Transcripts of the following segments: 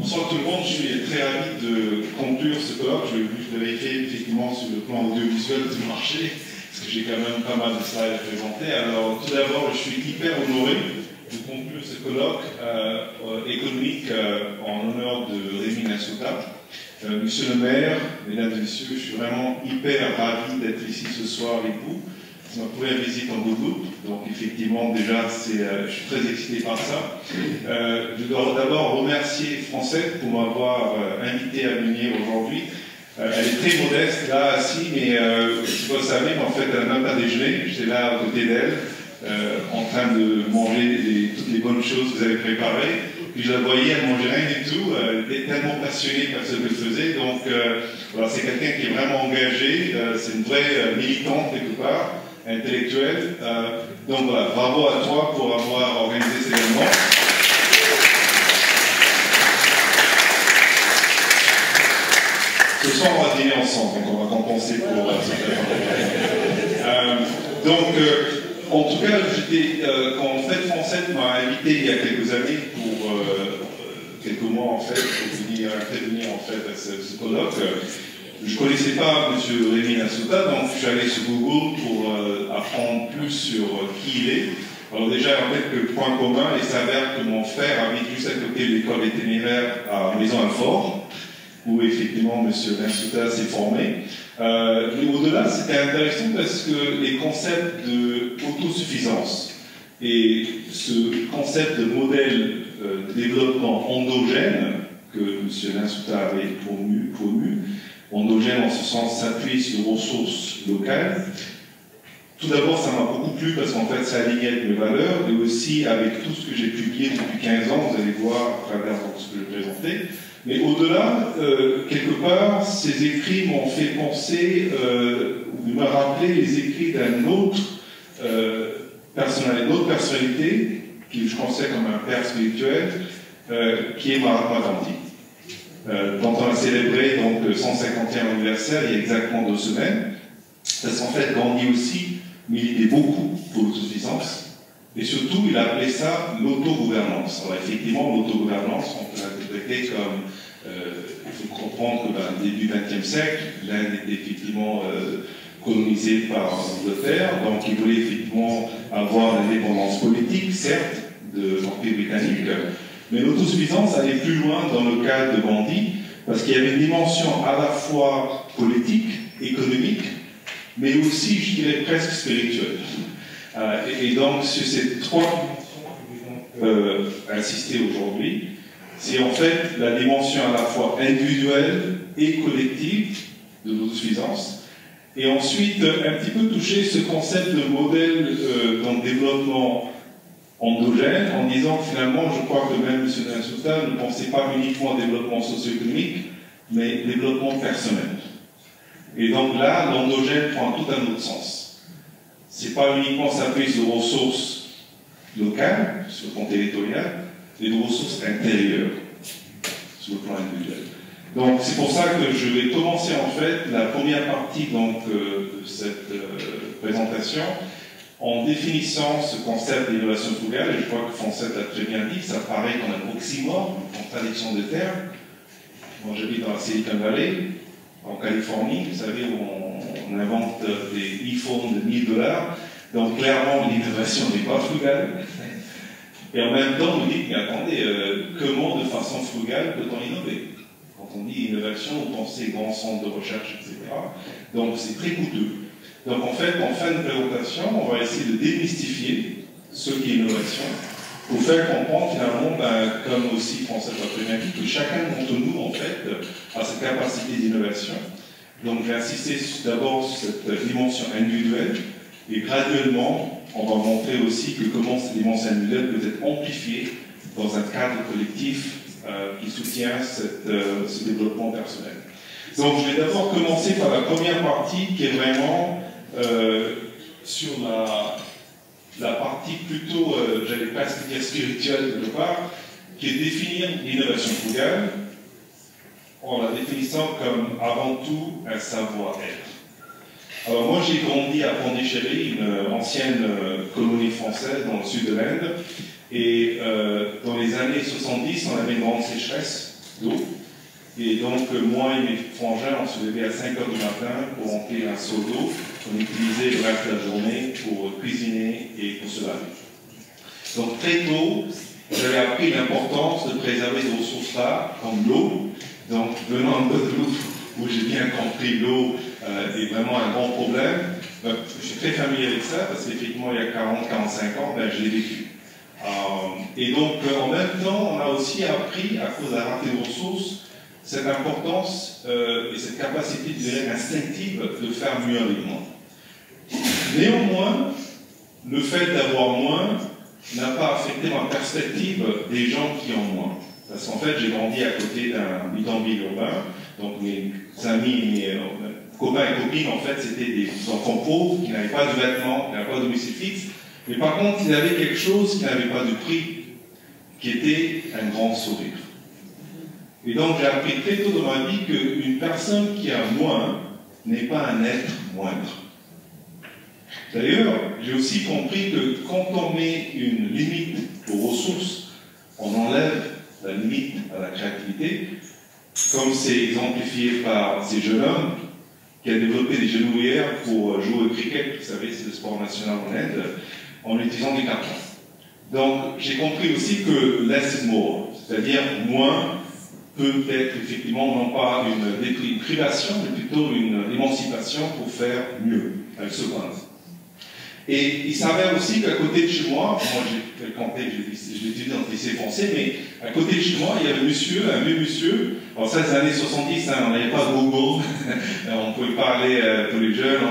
Bonsoir tout le monde, je suis très ravi de conclure ce colloque. Je l'avais fait effectivement sur le plan audiovisuel du marché, parce que j'ai quand même pas mal de slides à présenter. Alors tout d'abord, je suis hyper honoré de conclure ce colloque économique en l'honneur de Rémi Nassouta. Monsieur le maire, mesdames et messieurs, je suis vraiment hyper ravi d'être ici ce soir avec vous. C'est ma première visite en Guadeloupe, donc effectivement déjà je suis très excité par ça. Je dois d'abord remercier Francette pour m'avoir invité à venir aujourd'hui. Elle est très modeste là, assise, mais si vous le savez, mais en fait elle n'a même pas déjeuné. J'étais là à côté d'elle, en train de manger toutes les bonnes choses que vous avez préparées. Puis je la voyais, elle ne mangeait rien du tout. Elle était tellement passionnée par ce qu'elle faisait. Donc voilà, c'est quelqu'un qui est vraiment engagé. C'est une vraie militante quelque part, intellectuelle. Donc voilà, bravo à toi pour avoir organisé cet événement. Ce soir, on va dîner ensemble, donc on va compenser pour en tout cas, quand en fait Francette m'a invité il y a quelques années pour quelques mois en fait, pour venir intervenir en fait à ce colloque, je ne connaissais pas M. Rémi Nassouta, donc je suis allé sur Google pour apprendre plus sur qui il est. Alors déjà, en fait, le point commun, il s'avère que mon frère habite juste à côté de l'école vétérinaire à Maison-Alfort, où effectivement M. Nassouta s'est formé. Mais au-delà, c'était intéressant parce que les concepts d'autosuffisance et ce concept de modèle de développement endogène que M. Nassouta avait promu, endogène en ce sens s'appuie sur ressources locales. Tout d'abord, ça m'a beaucoup plu parce qu'en fait, ça alignait avec mes valeurs et aussi avec tout ce que j'ai publié depuis 15 ans, vous allez voir à travers ce que je présentais. Mais au-delà, quelque part, ces écrits m'ont fait penser, ou me rappeler les écrits d'une autre personnalité, qui je considère comme un père spirituel, qui est Mahatma Gandhi. Dont on a célébré donc, le 150e anniversaire il y a exactement 2 semaines. Parce qu'en fait, Gandhi aussi militait beaucoup pour l'autosuffisance. Et surtout, il appelait ça l'autogouvernance. Alors effectivement, l'autogouvernance, on peut l'interpréter comme, il faut comprendre que début XXe siècle, l'Inde était effectivement colonisée par l'Angleterre, donc il voulait effectivement avoir l'indépendance politique, certes, de l'Empire britannique, mais l'autosuffisance allait plus loin dans le cadre de Gandhi, parce qu'il y avait une dimension à la fois politique, économique, mais aussi, je dirais, presque spirituelle. Et donc, sur ces 3 dimensions que nous voulons insister aujourd'hui, c'est en fait la dimension à la fois individuelle et collective de l'autosuffisance, et ensuite un petit peu toucher ce concept de modèle de développement endogène, en disant que finalement, je crois que même M. Nassouta ne pensait pas uniquement au développement socio-économique, mais développement personnel. Et donc là, l'endogène prend tout un autre sens. Ce n'est pas uniquement s'appuyer sur ressources locales, sur le plan territorial, mais des ressources intérieures, sur le plan individuel. Donc c'est pour ça que je vais commencer en fait la première partie donc, de cette présentation en définissant ce concept d'innovation frugale, et je crois que Francette a très bien dit, ça paraît comme un oxymore, une contradiction de termes. Moi j'habite dans la Silicon Valley, en Californie, vous savez, où on invente des iPhones de $1000, donc clairement l'innovation n'est pas frugale. Et en même temps, on nous dit, mais attendez, comment de façon frugale peut-on innover? Quand on dit innovation, on pense aux grands centres de recherche, etc. Donc c'est très coûteux. Donc en fait, en fin de présentation, on va essayer de démystifier ce qu'est l'innovation, pour faire comprendre finalement, comme aussi François l'a très bien dit, que chacun d'entre nous, en fait, a cette capacité d'innovation. Donc j'ai insisté d'abord sur cette dimension individuelle, et graduellement, on va montrer aussi que comment cette dimension individuelle peut être amplifiée dans un cadre collectif qui soutient ce développement personnel. Donc je vais d'abord commencer par la première partie qui est vraiment sur la partie plutôt, j'allais presque dire spirituelle quelque part, qui est définir l'innovation frugale en la définissant comme avant tout un savoir-être. Alors moi j'ai grandi à Pondichéry, une ancienne colonie française dans le sud de l'Inde, et dans les années 70 on avait une grande sécheresse d'eau. Et donc, moi et mes frangins, on se levait à 5 h du matin pour remplir un seau d'eau. On utilisait le reste de la journée pour cuisiner et pour se laver. Donc, très tôt, j'avais appris l'importance de préserver des ressources rares, comme l'eau. Donc, venant de l'eau, où j'ai bien compris l'eau est vraiment un grand problème, je suis très familier avec ça, parce qu'effectivement, il y a 40-45 ans, je l'ai vécu. Et donc, en même temps, on a aussi appris, à cause de la rareté de ressources, cette importance et cette capacité, je dirais, instinctive de faire mieux avec moins. Néanmoins, le fait d'avoir moins n'a pas affecté ma perspective des gens qui ont moins. Parce qu'en fait, j'ai grandi à côté d'un bidonville urbain, donc mes amis, mes copains et copines, en fait, c'était des enfants pauvres qui n'avaient pas de vêtements, qui n'avaient pas de domicile fixe, mais par contre, ils avaient quelque chose qui n'avait pas de prix, qui était un grand sourire. Et donc, j'ai appris très tôt dans ma vie qu'une personne qui a moins n'est pas un être moindre. D'ailleurs, j'ai aussi compris que quand on met une limite aux ressources, on enlève la limite à la créativité, comme c'est exemplifié par ces jeunes hommes qui a développé des genouillères pour jouer au cricket, vous savez, c'est le sport national en Inde, en utilisant des cartons. Donc, j'ai compris aussi que less is more, c'est-à-dire moins peut être effectivement non pas une privation, mais plutôt une émancipation pour faire mieux avec ce point. Et il s'avère aussi qu'à côté de chez moi j'ai fréquenté, je l'étudie dans le lycée français, mais à côté de chez moi, il y avait un vieux monsieur, alors ça, c'est les années 70, on n'avait pas Google, on pouvait parler tous les jeunes,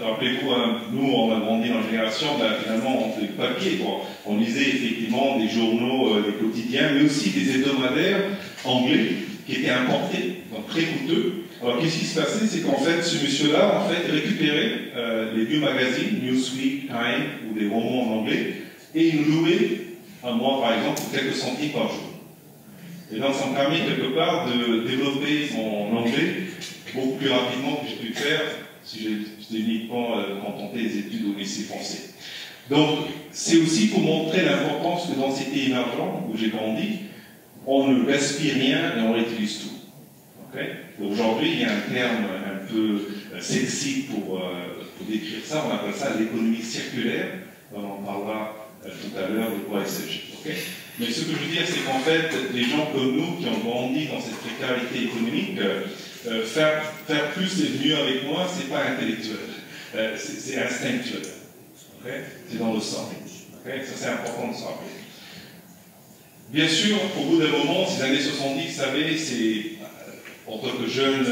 rappelez-vous, nous, on a grandi dans la génération, finalement, on faisait papier, quoi. On lisait effectivement des journaux, des quotidiens, mais aussi des hebdomadaires anglais qui étaient importés, donc très coûteux. Alors, qu'est-ce qui se passait? C'est qu'en fait, ce monsieur-là, en fait, récupérait les vieux magazines, Newsweek, Time, ou des romans en anglais, et il nous louait un mois, par exemple, pour quelques centimes par jour. Et donc, ça me permet quelque part de développer mon anglais beaucoup plus rapidement que j'ai pu le faire si j'étais uniquement contenté des études au lycée français. Donc, c'est aussi pour montrer l'importance que dans ces pays émergents où j'ai grandi, on ne gaspille rien et on réutilise tout. Okay? Aujourd'hui, il y a un terme un peu sexy pour décrire ça, on appelle ça l'économie circulaire, on en parlera tout à l'heure de quoi il s'agit. Okay? Mais ce que je veux dire, c'est qu'en fait, des gens comme nous qui ont grandi dans cette précarité économique, faire plus et mieux avec moi, c'est pas intellectuel, c'est instinctuel. Okay? C'est dans le sang. Okay? Ça, c'est important de se rappeler. Bien sûr, au bout d'un moment, ces années 70, vous savez, en tant que jeune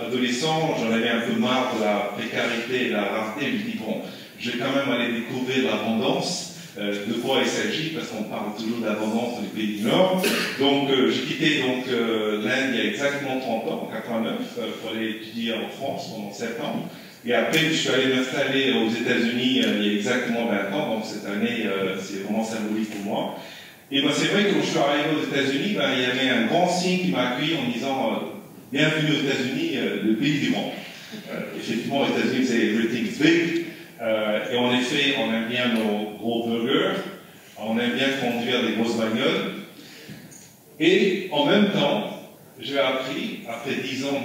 adolescent, j'en avais un peu marre de la précarité et de la rareté. Je me dis, bon, je vais quand même aller découvrir l'abondance. De quoi il s'agit, parce qu'on parle toujours d'abondance dans les pays du Nord. Donc, j'ai quitté l'Inde il y a exactement 30 ans, en 89, pour aller étudier en France pendant 7 ans. Et après, je suis allé m'installer aux États-Unis il y a exactement 20 ans, donc cette année, c'est vraiment symbolique pour moi. Et ben, c'est vrai que quand je suis arrivé aux États-Unis, il y avait un grand signe qui m'a accueilli en me disant bienvenue aux États-Unis, le pays du monde. Effectivement, aux États-Unis, c'est everything's big. Et en effet, on aime bien nos gros burgers, on aime bien conduire des grosses bagnoles. Et en même temps, j'ai appris, après 10 ans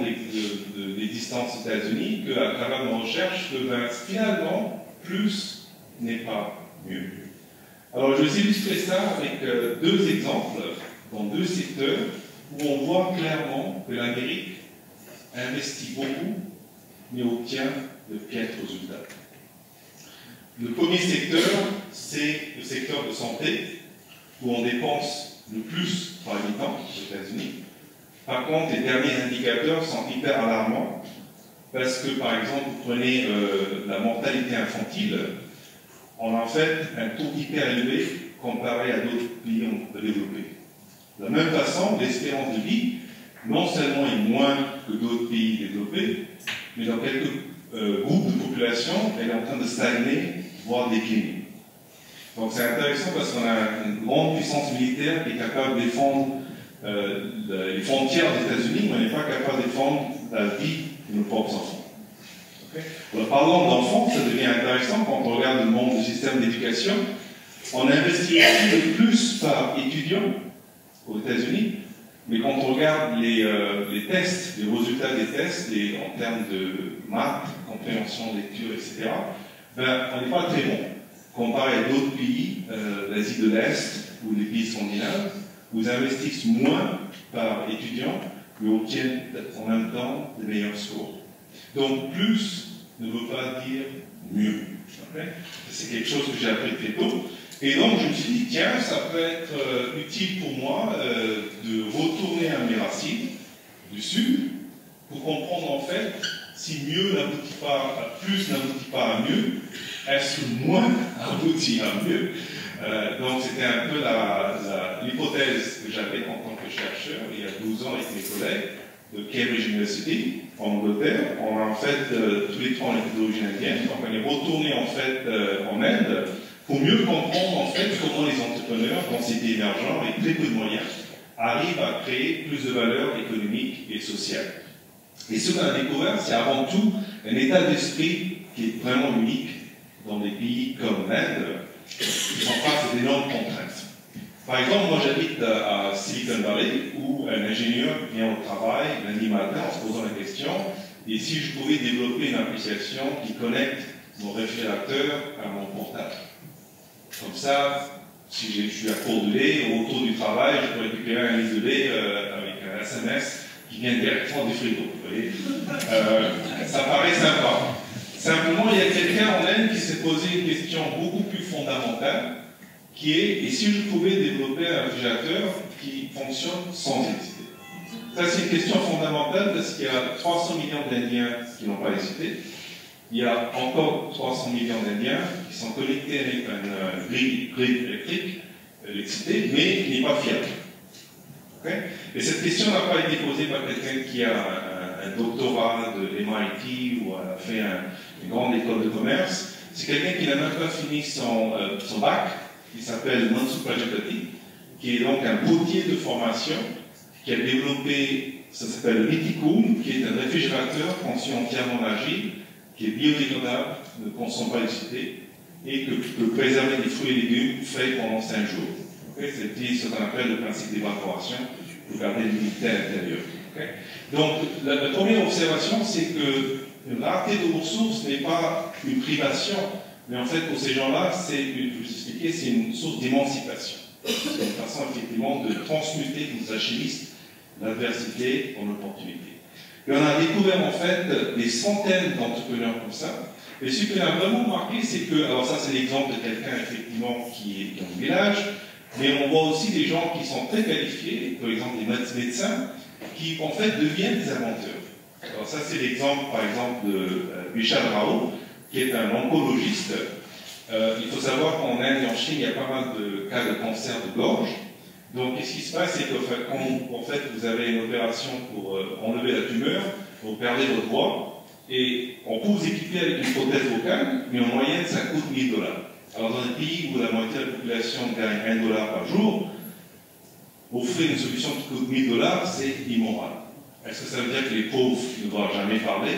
d'existence aux États-Unis, qu'à travers nos recherches, que finalement, plus n'est pas mieux. Alors, je vais illustrer ça avec deux exemples dans deux secteurs où on voit clairement que l'Amérique investit beaucoup, mais obtient de piètres résultats. Le premier secteur, c'est le secteur de santé, où on dépense le plus par habitant aux États-Unis. Par contre, les derniers indicateurs sont hyper alarmants, parce que, par exemple, vous prenez la mortalité infantile, on a en fait un taux hyper élevé comparé à d'autres pays développés. De la même façon, l'espérance de vie, non seulement est moins que d'autres pays développés, mais dans quelques groupes de population, elle est en train de stagner, voire décliner. Donc c'est intéressant parce qu'on a une grande puissance militaire qui est capable de défendre les frontières des États-Unis, mais on n'est pas capable de défendre la vie de nos propres enfants. Okay. Alors, parlant d'enfants, ça devient intéressant quand on regarde le monde du système d'éducation. On investit le plus par étudiant aux États-Unis, Mais quand on regarde les tests, les résultats des tests, en termes de maths, compréhension, lecture, etc., ben, on n'est pas très bon. Comparé à d'autres pays d'Asie de l'Est ou les pays scandinaves, où ils investissent moins par étudiant, mais obtiennent en même temps des meilleurs scores. Donc plus ne veut pas dire mieux. Okay? C'est quelque chose que j'ai appris très tôt. Et donc je me suis dit, tiens, ça peut être utile pour moi de retourner à mes racines du Sud pour comprendre en fait si mieux n'aboutit pas à plus n'aboutit pas à mieux, est-ce que moins aboutit à mieux. Donc c'était un peu l'hypothèse que j'avais en tant que chercheur il y a 12 ans avec mes collègues de Cambridge University en Angleterre. On a en fait tous les trois on était d'origine indienne, donc on est retourné en fait en Inde pour mieux comprendre en fait comment les entrepreneurs dans ces pays émergents avec très peu de moyens arrivent à créer plus de valeur économique et sociale. Et ce qu'on a découvert, c'est avant tout un état d'esprit qui est vraiment unique dans des pays comme l'Inde, qui sont face à d'énormes contraintes. Par exemple, moi j'habite à Silicon Valley, où un ingénieur vient au travail lundi matin en se posant la question, et si je pouvais développer une application qui connecte mon réfrigérateur à mon portable. Comme ça, si je suis à court de lait, au retour du travail, je peux récupérer un litre de lait avec un SMS qui vient directement du frigo. Vous voyez, ça paraît sympa. Simplement, il y a quelqu'un en Inde qui s'est posé une question beaucoup plus fondamentale, qui est, et si je pouvais développer un réfrigérateur qui fonctionne sans électricité? Ça, c'est une question fondamentale parce qu'il y a 300 millions d'Indiens qui n'ont pas hésité. Il y a encore 300 millions d'Indiens qui sont connectés avec un grid électrique, l'électricité, mais qui n'est pas fiable. Okay? Et cette question n'a pas été posée par quelqu'un qui a un doctorat de MIT ou a fait une grande école de commerce. C'est quelqu'un qui n'a même pas fini son bac, qui s'appelle Mansoor Prajapati, qui est donc un potier de formation, qui a développé, ça s'appelle Riticool, qui est un réfrigérateur conçu entièrement d'argile, qui est biodégradable, ne consomme pas d'électricité, et que peut préserver des fruits et légumes frais pendant 5 jours. Okay? C'est ce qu'on appelle le principe d'évaporation, pour garder l'humidité à l'intérieur. Okay? Donc, la première observation, c'est que une rareté de ressources n'est pas une privation, mais en fait, pour ces gens-là, je vais vous expliquer, c'est une source d'émancipation. C'est une façon, effectivement, de transmuter nos alchimistes l'adversité en opportunité. Et on a découvert, en fait, des centaines d'entrepreneurs comme ça. Et ce qu'on a vraiment marqué, c'est que, alors ça, c'est l'exemple de quelqu'un, effectivement, qui est dans le village, mais on voit aussi des gens qui sont très qualifiés, par exemple des médecins, qui, en fait, deviennent des inventeurs. Alors ça, c'est l'exemple, par exemple, de Vishal Rao, qui est un oncologiste. Il faut savoir qu'en Inde et en Chine, il y a pas mal de cas de cancer de gorge. Donc, qu'est-ce qui se passe, c'est que quand en fait, vous avez une opération pour enlever la tumeur, vous perdez votre voix, et on peut vous équiper avec une prothèse vocale, mais en moyenne, ça coûte 1000 $. Alors, dans un pays où la moitié de la population gagne $1 par jour, offrir une solution qui coûte 1000 $, c'est immoral. Est-ce que ça veut dire que les pauvres ne doivent jamais parler?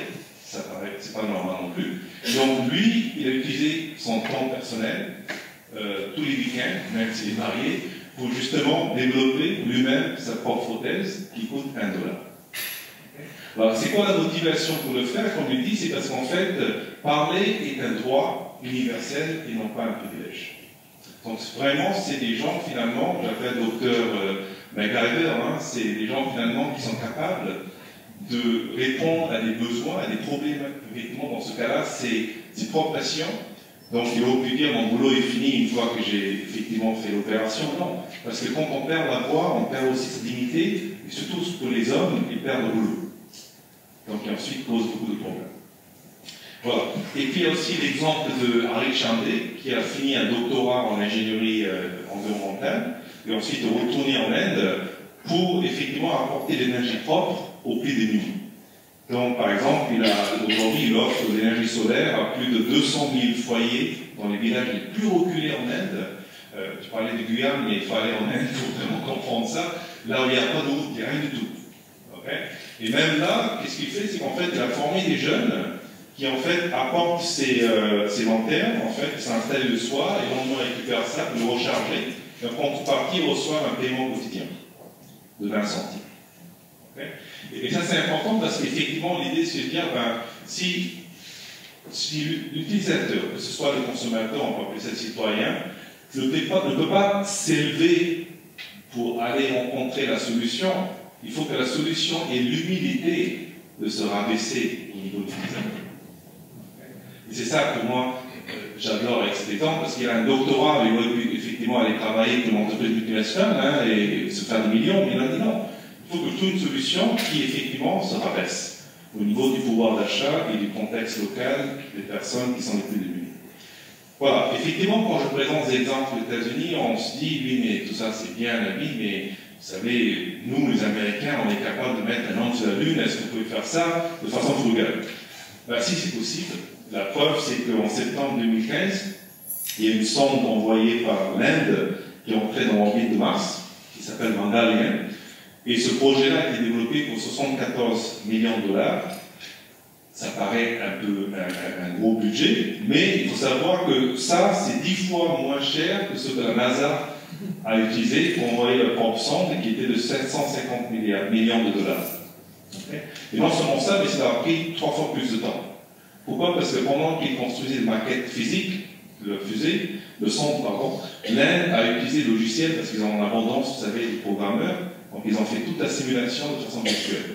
Ça paraît, c'est pas normal non plus. Donc lui, il a utilisé son temps personnel, tous les week-ends, même s'il est marié, pour justement développer lui-même sa propre prothèse qui coûte $1. Alors c'est quoi la motivation pour le faire? Comme il dit, c'est parce qu'en fait, parler est un droit universel et non pas un privilège. Donc vraiment, c'est des gens finalement, j'appelle docteur MacGyver, hein, c'est des gens finalement qui sont capables de répondre à des besoins, à des problèmes. Effectivement, dans ce cas-là, c'est propre passion. Donc, il aurait pu dire, mon boulot est fini une fois que j'ai effectivement fait l'opération. Non, parce que quand on perd la voix, on perd aussi sa dignité, et surtout pour les hommes, ils perdent le boulot. Donc, qui ensuite cause beaucoup de problèmes. Voilà. Et puis, il y a aussi l'exemple de Harry Chandé, qui a fini un doctorat en ingénierie environnementale, et ensuite retourné en Inde pour effectivement apporter l'énergie propre au plus démunis. Donc, par exemple, aujourd'hui, il offre de l'énergie solaire à plus de 200 000 foyers dans les villages les plus reculés en Inde. Tu parlais de Guyane, mais il faut aller en Inde pour vraiment comprendre ça. Là où il n'y a pas de route, il n'y a rien du tout. Okay? Et même là, qu'est-ce qu'il fait? C'est qu'en fait, il a formé des jeunes qui, en fait, apportent ces lanternes, en fait, qui s'installent le soir, et on récupère ça pour le recharger. Et en contrepartie, ils reçoivent un paiement quotidien. de 20 centimes. Okay? Et ça c'est important parce qu'effectivement l'idée c'est de dire, ben, si l'utilisateur, que ce soit le consommateur, on peut appeler ça le citoyen, ne peut pas s'élever pour aller rencontrer la solution, il faut que la solution ait l'humilité de se rabaisser au niveau de l'utilisateur. Et c'est ça que moi, j'adore avec cet exemple, parce qu'il a un doctorat, il aurait pu effectivement aller travailler pour une entreprise multinationale et se faire des millions, mais il a dit non. Il faut que je trouve une solution qui effectivement se rabaisse au niveau du pouvoir d'achat et du contexte local des personnes qui sont les plus démunies. Voilà, effectivement, quand je présente des exemples aux États-Unis, on se dit, oui, mais tout ça c'est bien la vie, mais vous savez, nous les Américains, on est capable de mettre un homme sur la Lune, est-ce que vous pouvez faire ça de façon frugale? Ben, si, c'est possible. La preuve, c'est qu'en septembre 2015, il y a une sonde envoyée par l'Inde qui est entrée dans l'orbite de Mars, qui s'appelle Mangalyaan. Et ce projet-là a été développé pour 74 millions de dollars. Ça paraît un gros budget, mais il faut savoir que ça, c'est 10 fois moins cher que ce que la NASA a utilisé pour envoyer leur propre sonde, qui était de 750 millions de dollars. Okay? Et non seulement ça, mais ça a pris 3 fois plus de temps. Pourquoi? Parce que pendant qu'ils construisaient les maquettes physiques de la fusée, de sonde, pardon, l'Inde a utilisé le logiciel, parce qu'ils ont en abondance, vous savez, des programmeurs, donc ils ont fait toute la simulation de façon virtuelle,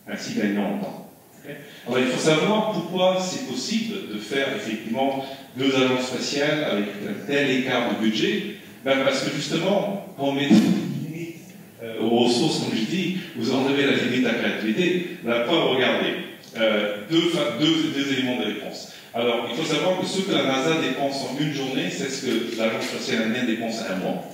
ainsi gagnant en temps. Okay? Alors il faut savoir pourquoi c'est possible de faire effectivement 2 agences spatiales avec un tel écart de budget. Ben parce que justement, quand on met des limites aux ressources, comme je dis, vous enlevez la limite à la créativité. La preuve, regardez, deux éléments de réponse. Alors, il faut savoir que ce que la NASA dépense en une journée, c'est ce que l'agence spatiale indienne dépense en un mois.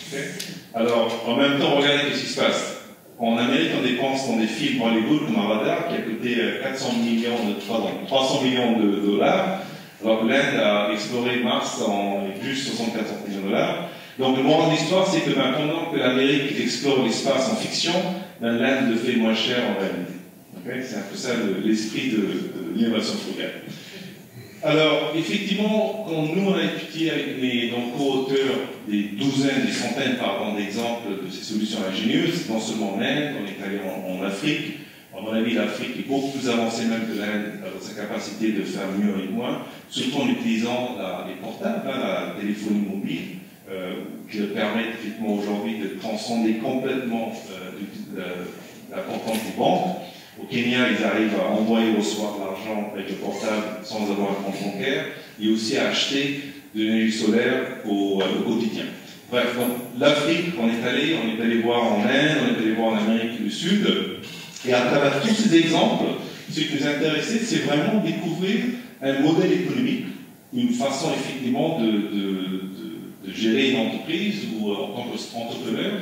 Okay? Alors, en même temps, regardez ce qui se passe. En Amérique, on dépense dans des films Hollywood comme Avatar, qui a coûté 300 millions de dollars, alors que l'Inde a exploré Mars en juste 74 millions de dollars. Donc, le moral de l'histoire, c'est que pendant que l'Amérique explore l'espace en fiction, l'Inde le fait moins cher en réalité. Okay? C'est un peu ça l'esprit de l'innovation frugale. Alors, effectivement, quand nous on a étudié avec mes co-auteurs des douzaines, des centaines d'exemples de ces solutions ingénieuses, non seulement en Inde, on est allé en Afrique. À mon avis, l'Afrique est beaucoup plus avancée même que l'Inde dans sa capacité de faire mieux avec moins, surtout en utilisant les portables, la téléphonie mobile, qui permettent effectivement aujourd'hui de transcender complètement l'importance des banques. Au Kenya, ils arrivent à envoyer et recevoir de l'argent avec le portable sans avoir un compte bancaire, et aussi à acheter de l'énergie solaire au quotidien. Bref, donc l'Afrique, on est allé voir en Inde, on est allé voir en Amérique du Sud, et à travers tous ces exemples, ce qui nous intéressait, c'est vraiment découvrir un modèle économique, une façon effectivement de gérer une entreprise ou en tant qu'entrepreneur,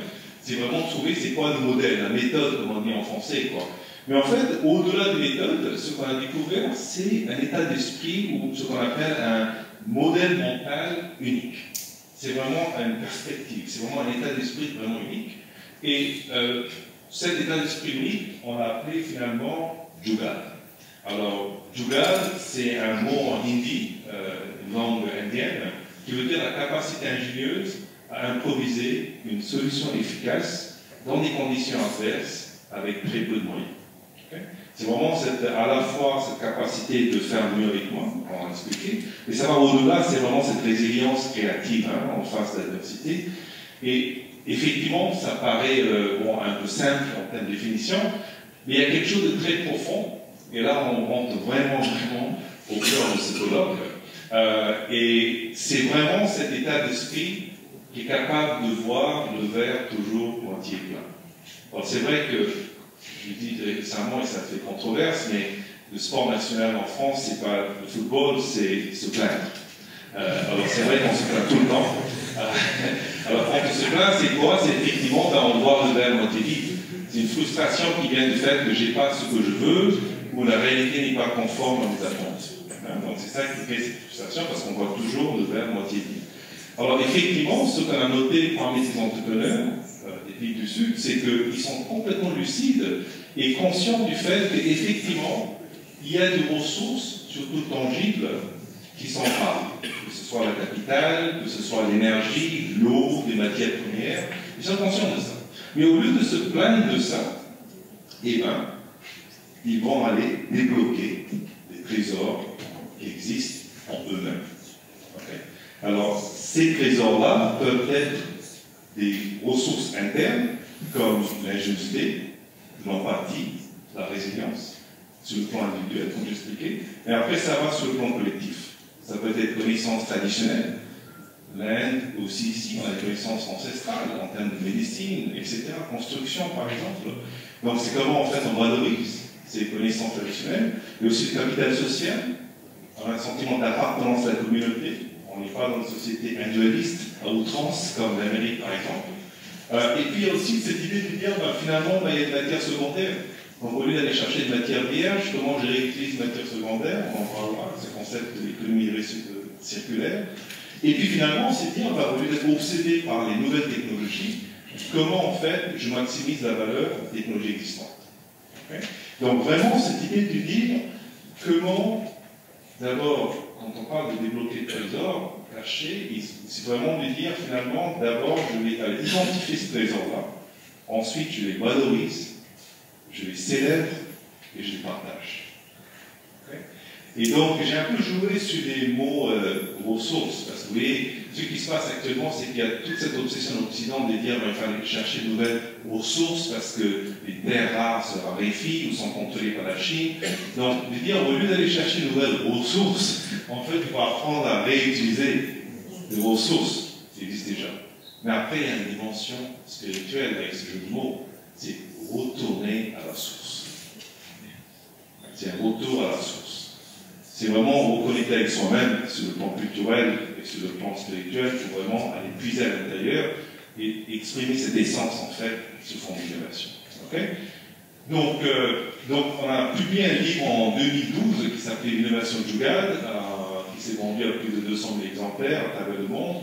c'est vraiment trouver c'est quoi le modèle, la méthode, comme on dit en français, quoi. Mais en fait, au-delà des méthodes, ce qu'on a découvert, c'est un état d'esprit ou ce qu'on appelle un modèle mental unique. C'est vraiment une perspective, c'est vraiment un état d'esprit vraiment unique. Et cet état d'esprit unique, on l'a appelé finalement Jugaad. Alors, Jugaad, c'est un mot en hindi, une langue indienne, qui veut dire la capacité ingénieuse à improviser une solution efficace dans des conditions adverses avec très peu de moyens. Okay? C'est vraiment à la fois cette capacité de faire mieux avec moi, on va l'expliquer, mais ça va au-delà, c'est vraiment cette résilience créative en face de l'adversité. Et effectivement, ça paraît un peu simple en termes de définition, mais il y a quelque chose de très profond, et là on rentre vraiment au cœur de ce colloque, et c'est vraiment cet état d'esprit qui est capable de voir le verre toujours moitié plein. Alors c'est vrai que, je le dis récemment et ça fait controverse, mais le sport national en France, c'est pas le football, c'est se plaindre. Alors c'est vrai qu'on se plaint tout le temps. Alors quand on se plaint, c'est quoi? C'est effectivement, on voit le verre moitié vide. C'est une frustration qui vient du fait que j'ai pas ce que je veux, ou la réalité n'est pas conforme à mes attentes. Donc c'est ça qui fait cette frustration, parce qu'on voit toujours le verre moitié vide. Alors effectivement, ce qu'on a noté parmi ces entrepreneurs des pays du Sud, c'est qu'ils sont complètement lucides et conscients du fait qu'effectivement, il y a des ressources, surtout tangibles, qui sont rares, que ce soit la capitale, que ce soit l'énergie, l'eau, les matières premières, ils sont conscients de ça. Mais au lieu de se plaindre de ça, eh ben, ils vont aller débloquer des trésors qui existent en eux-mêmes. Okay. Alors, ces trésors-là peuvent être des ressources internes, comme l'ingéniosité, l'empathie, la résilience, sur le plan individuel, comme j'expliquais, et après ça va sur le plan collectif. Ça peut être connaissances traditionnelles, l'Inde aussi ici, on a des connaissances ancestrales en termes de médecine, etc., construction par exemple. Donc c'est comment en fait on valorise ces connaissances traditionnelles, et aussi le capital social, on a un sentiment d'appartenance à la communauté, on n'est pas dans une société individualiste à outrance comme l'Amérique par exemple. Et puis il y a aussi cette idée de dire finalement il y a des matières secondaires. Donc au lieu d'aller chercher des matières vierges, comment je réutilise des matières secondaires, on en parlera, ce concept de l'économie circulaire. Et puis finalement, c'est dire, au lieu d'être obsédé par les nouvelles technologies, comment en fait je maximise la valeur des technologies existantes. Okay. Donc vraiment cette idée de dire comment, d'abord, quand on parle de débloquer le trésor caché, c'est vraiment de dire finalement, d'abord je vais aller identifier ce trésor-là, ensuite je les valorise, je les célèbre et je les partage. Okay. Et donc, j'ai un peu joué sur les mots ressources, parce que vous voyez, ce qui se passe actuellement, c'est qu'il y a toute cette obsession en Occident de dire qu'il fallait chercher de nouvelles ressources parce que les terres rares se raréfient ou sont contrôlées par la Chine. Donc, de dire, au lieu d'aller chercher de nouvelles ressources, en fait, il faut apprendre à réutiliser des ressources qui existent déjà. Mais après, il y a une dimension spirituelle avec ce jeu de mots, c'est retourner à la source. C'est un retour à la source. C'est vraiment reconnecter avec soi-même sur le plan culturel et sur le plan spirituel pour vraiment aller puiser à l'intérieur et exprimer cette essence en fait sous forme d'innovation. Okay. Donc, on a publié un livre en 2012 qui s'appelait L'innovation de Jugaad, qui s'est vendu à plus de 200 000 exemplaires à travers le monde.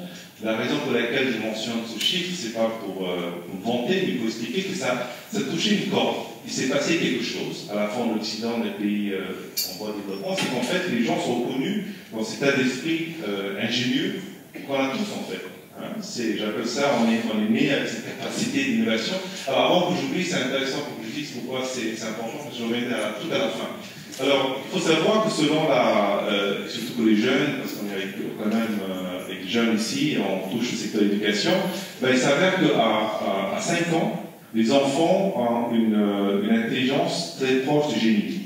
La raison pour laquelle je mentionne ce chiffre, c'est pas pour me vanter, mais pour expliquer que ça touchait une corde. Il s'est passé quelque chose, à la fois en Occident, dans les pays en voie de développement, c'est qu'en fait, les gens sont reconnus dans cet état d'esprit ingénieux qu'on a tous, en fait. Hein, j'appelle ça, on est né avec cette capacité d'innovation. Alors, avant que j'oublie, c'est intéressant pour que je dise pourquoi c'est important, parce que je reviens tout à la fin. Alors, il faut savoir que selon surtout pour les jeunes, parce qu'on est quand même avec les jeunes ici, on touche le secteur de l'éducation, ben, il s'avère qu'à 5 ans, les enfants ont une intelligence très proche du génie.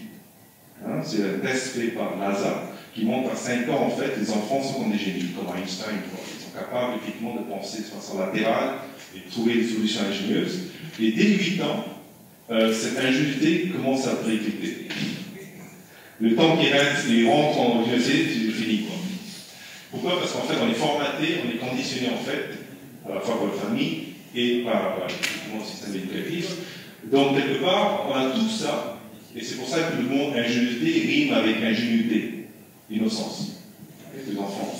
Hein, c'est un test fait par NASA qui montre qu'à 5 ans, en fait, les enfants sont comme des génies, comme Einstein. Ils sont capables, effectivement, de penser de façon latérale et de trouver des solutions ingénieuses. Et dès 8 ans, cette ingéniosité commence à préoccuper. Le temps qu'il rentre en université, c'est fini, quoi. Pourquoi? Parce qu'en fait, on est formaté, on est conditionné, en fait, à la fois par la famille et par le système éducatif. Donc, quelque part, on a tout ça, et c'est pour ça que le mot ingéniosité rime avec ingénuité, innocence, des enfants.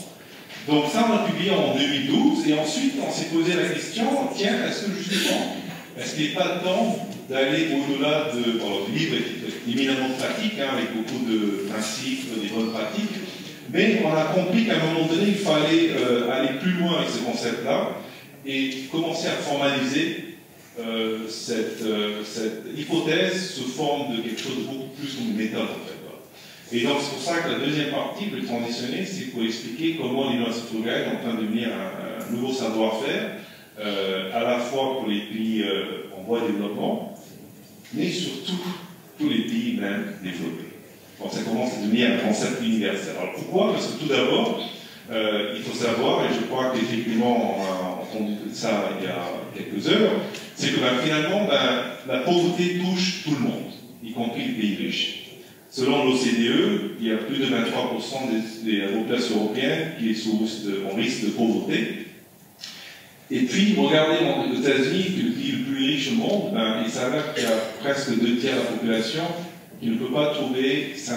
Donc, ça, on l'a publié en 2012, et ensuite, on s'est posé la question, tiens, est-ce que justement, est-ce qu'il n'est pas temps d'aller au-delà de... Alors, le livre est éminemment pratique, hein, avec beaucoup de principes, des bonnes pratiques, mais on a compris qu'à un moment donné, il fallait aller plus loin avec ce concept-là, et commencer à formaliser cette hypothèse sous forme de quelque chose de beaucoup plus comme une méthode, en fait. Et donc, c'est pour ça que la deuxième partie, le transitionner, c'est pour expliquer comment l'innovation frugale est en train de devenir un nouveau savoir-faire, à la fois pour les pays en voie de développement, mais surtout tous les pays même développés. Donc, ça commence à devenir un concept universel. Alors, pourquoi? Parce que tout d'abord, il faut savoir, et je crois qu'effectivement, on a entendu ça il y a quelques heures, c'est que finalement, la pauvreté touche tout le monde, y compris les pays riches. Selon l'OCDE, il y a plus de 23% des populations européennes qui est en risque de pauvreté. Et puis, regardez aux États-Unis, le pays le plus riche au monde, il s'avère qu'il y a presque 2 tiers de la population qui ne peut pas trouver $500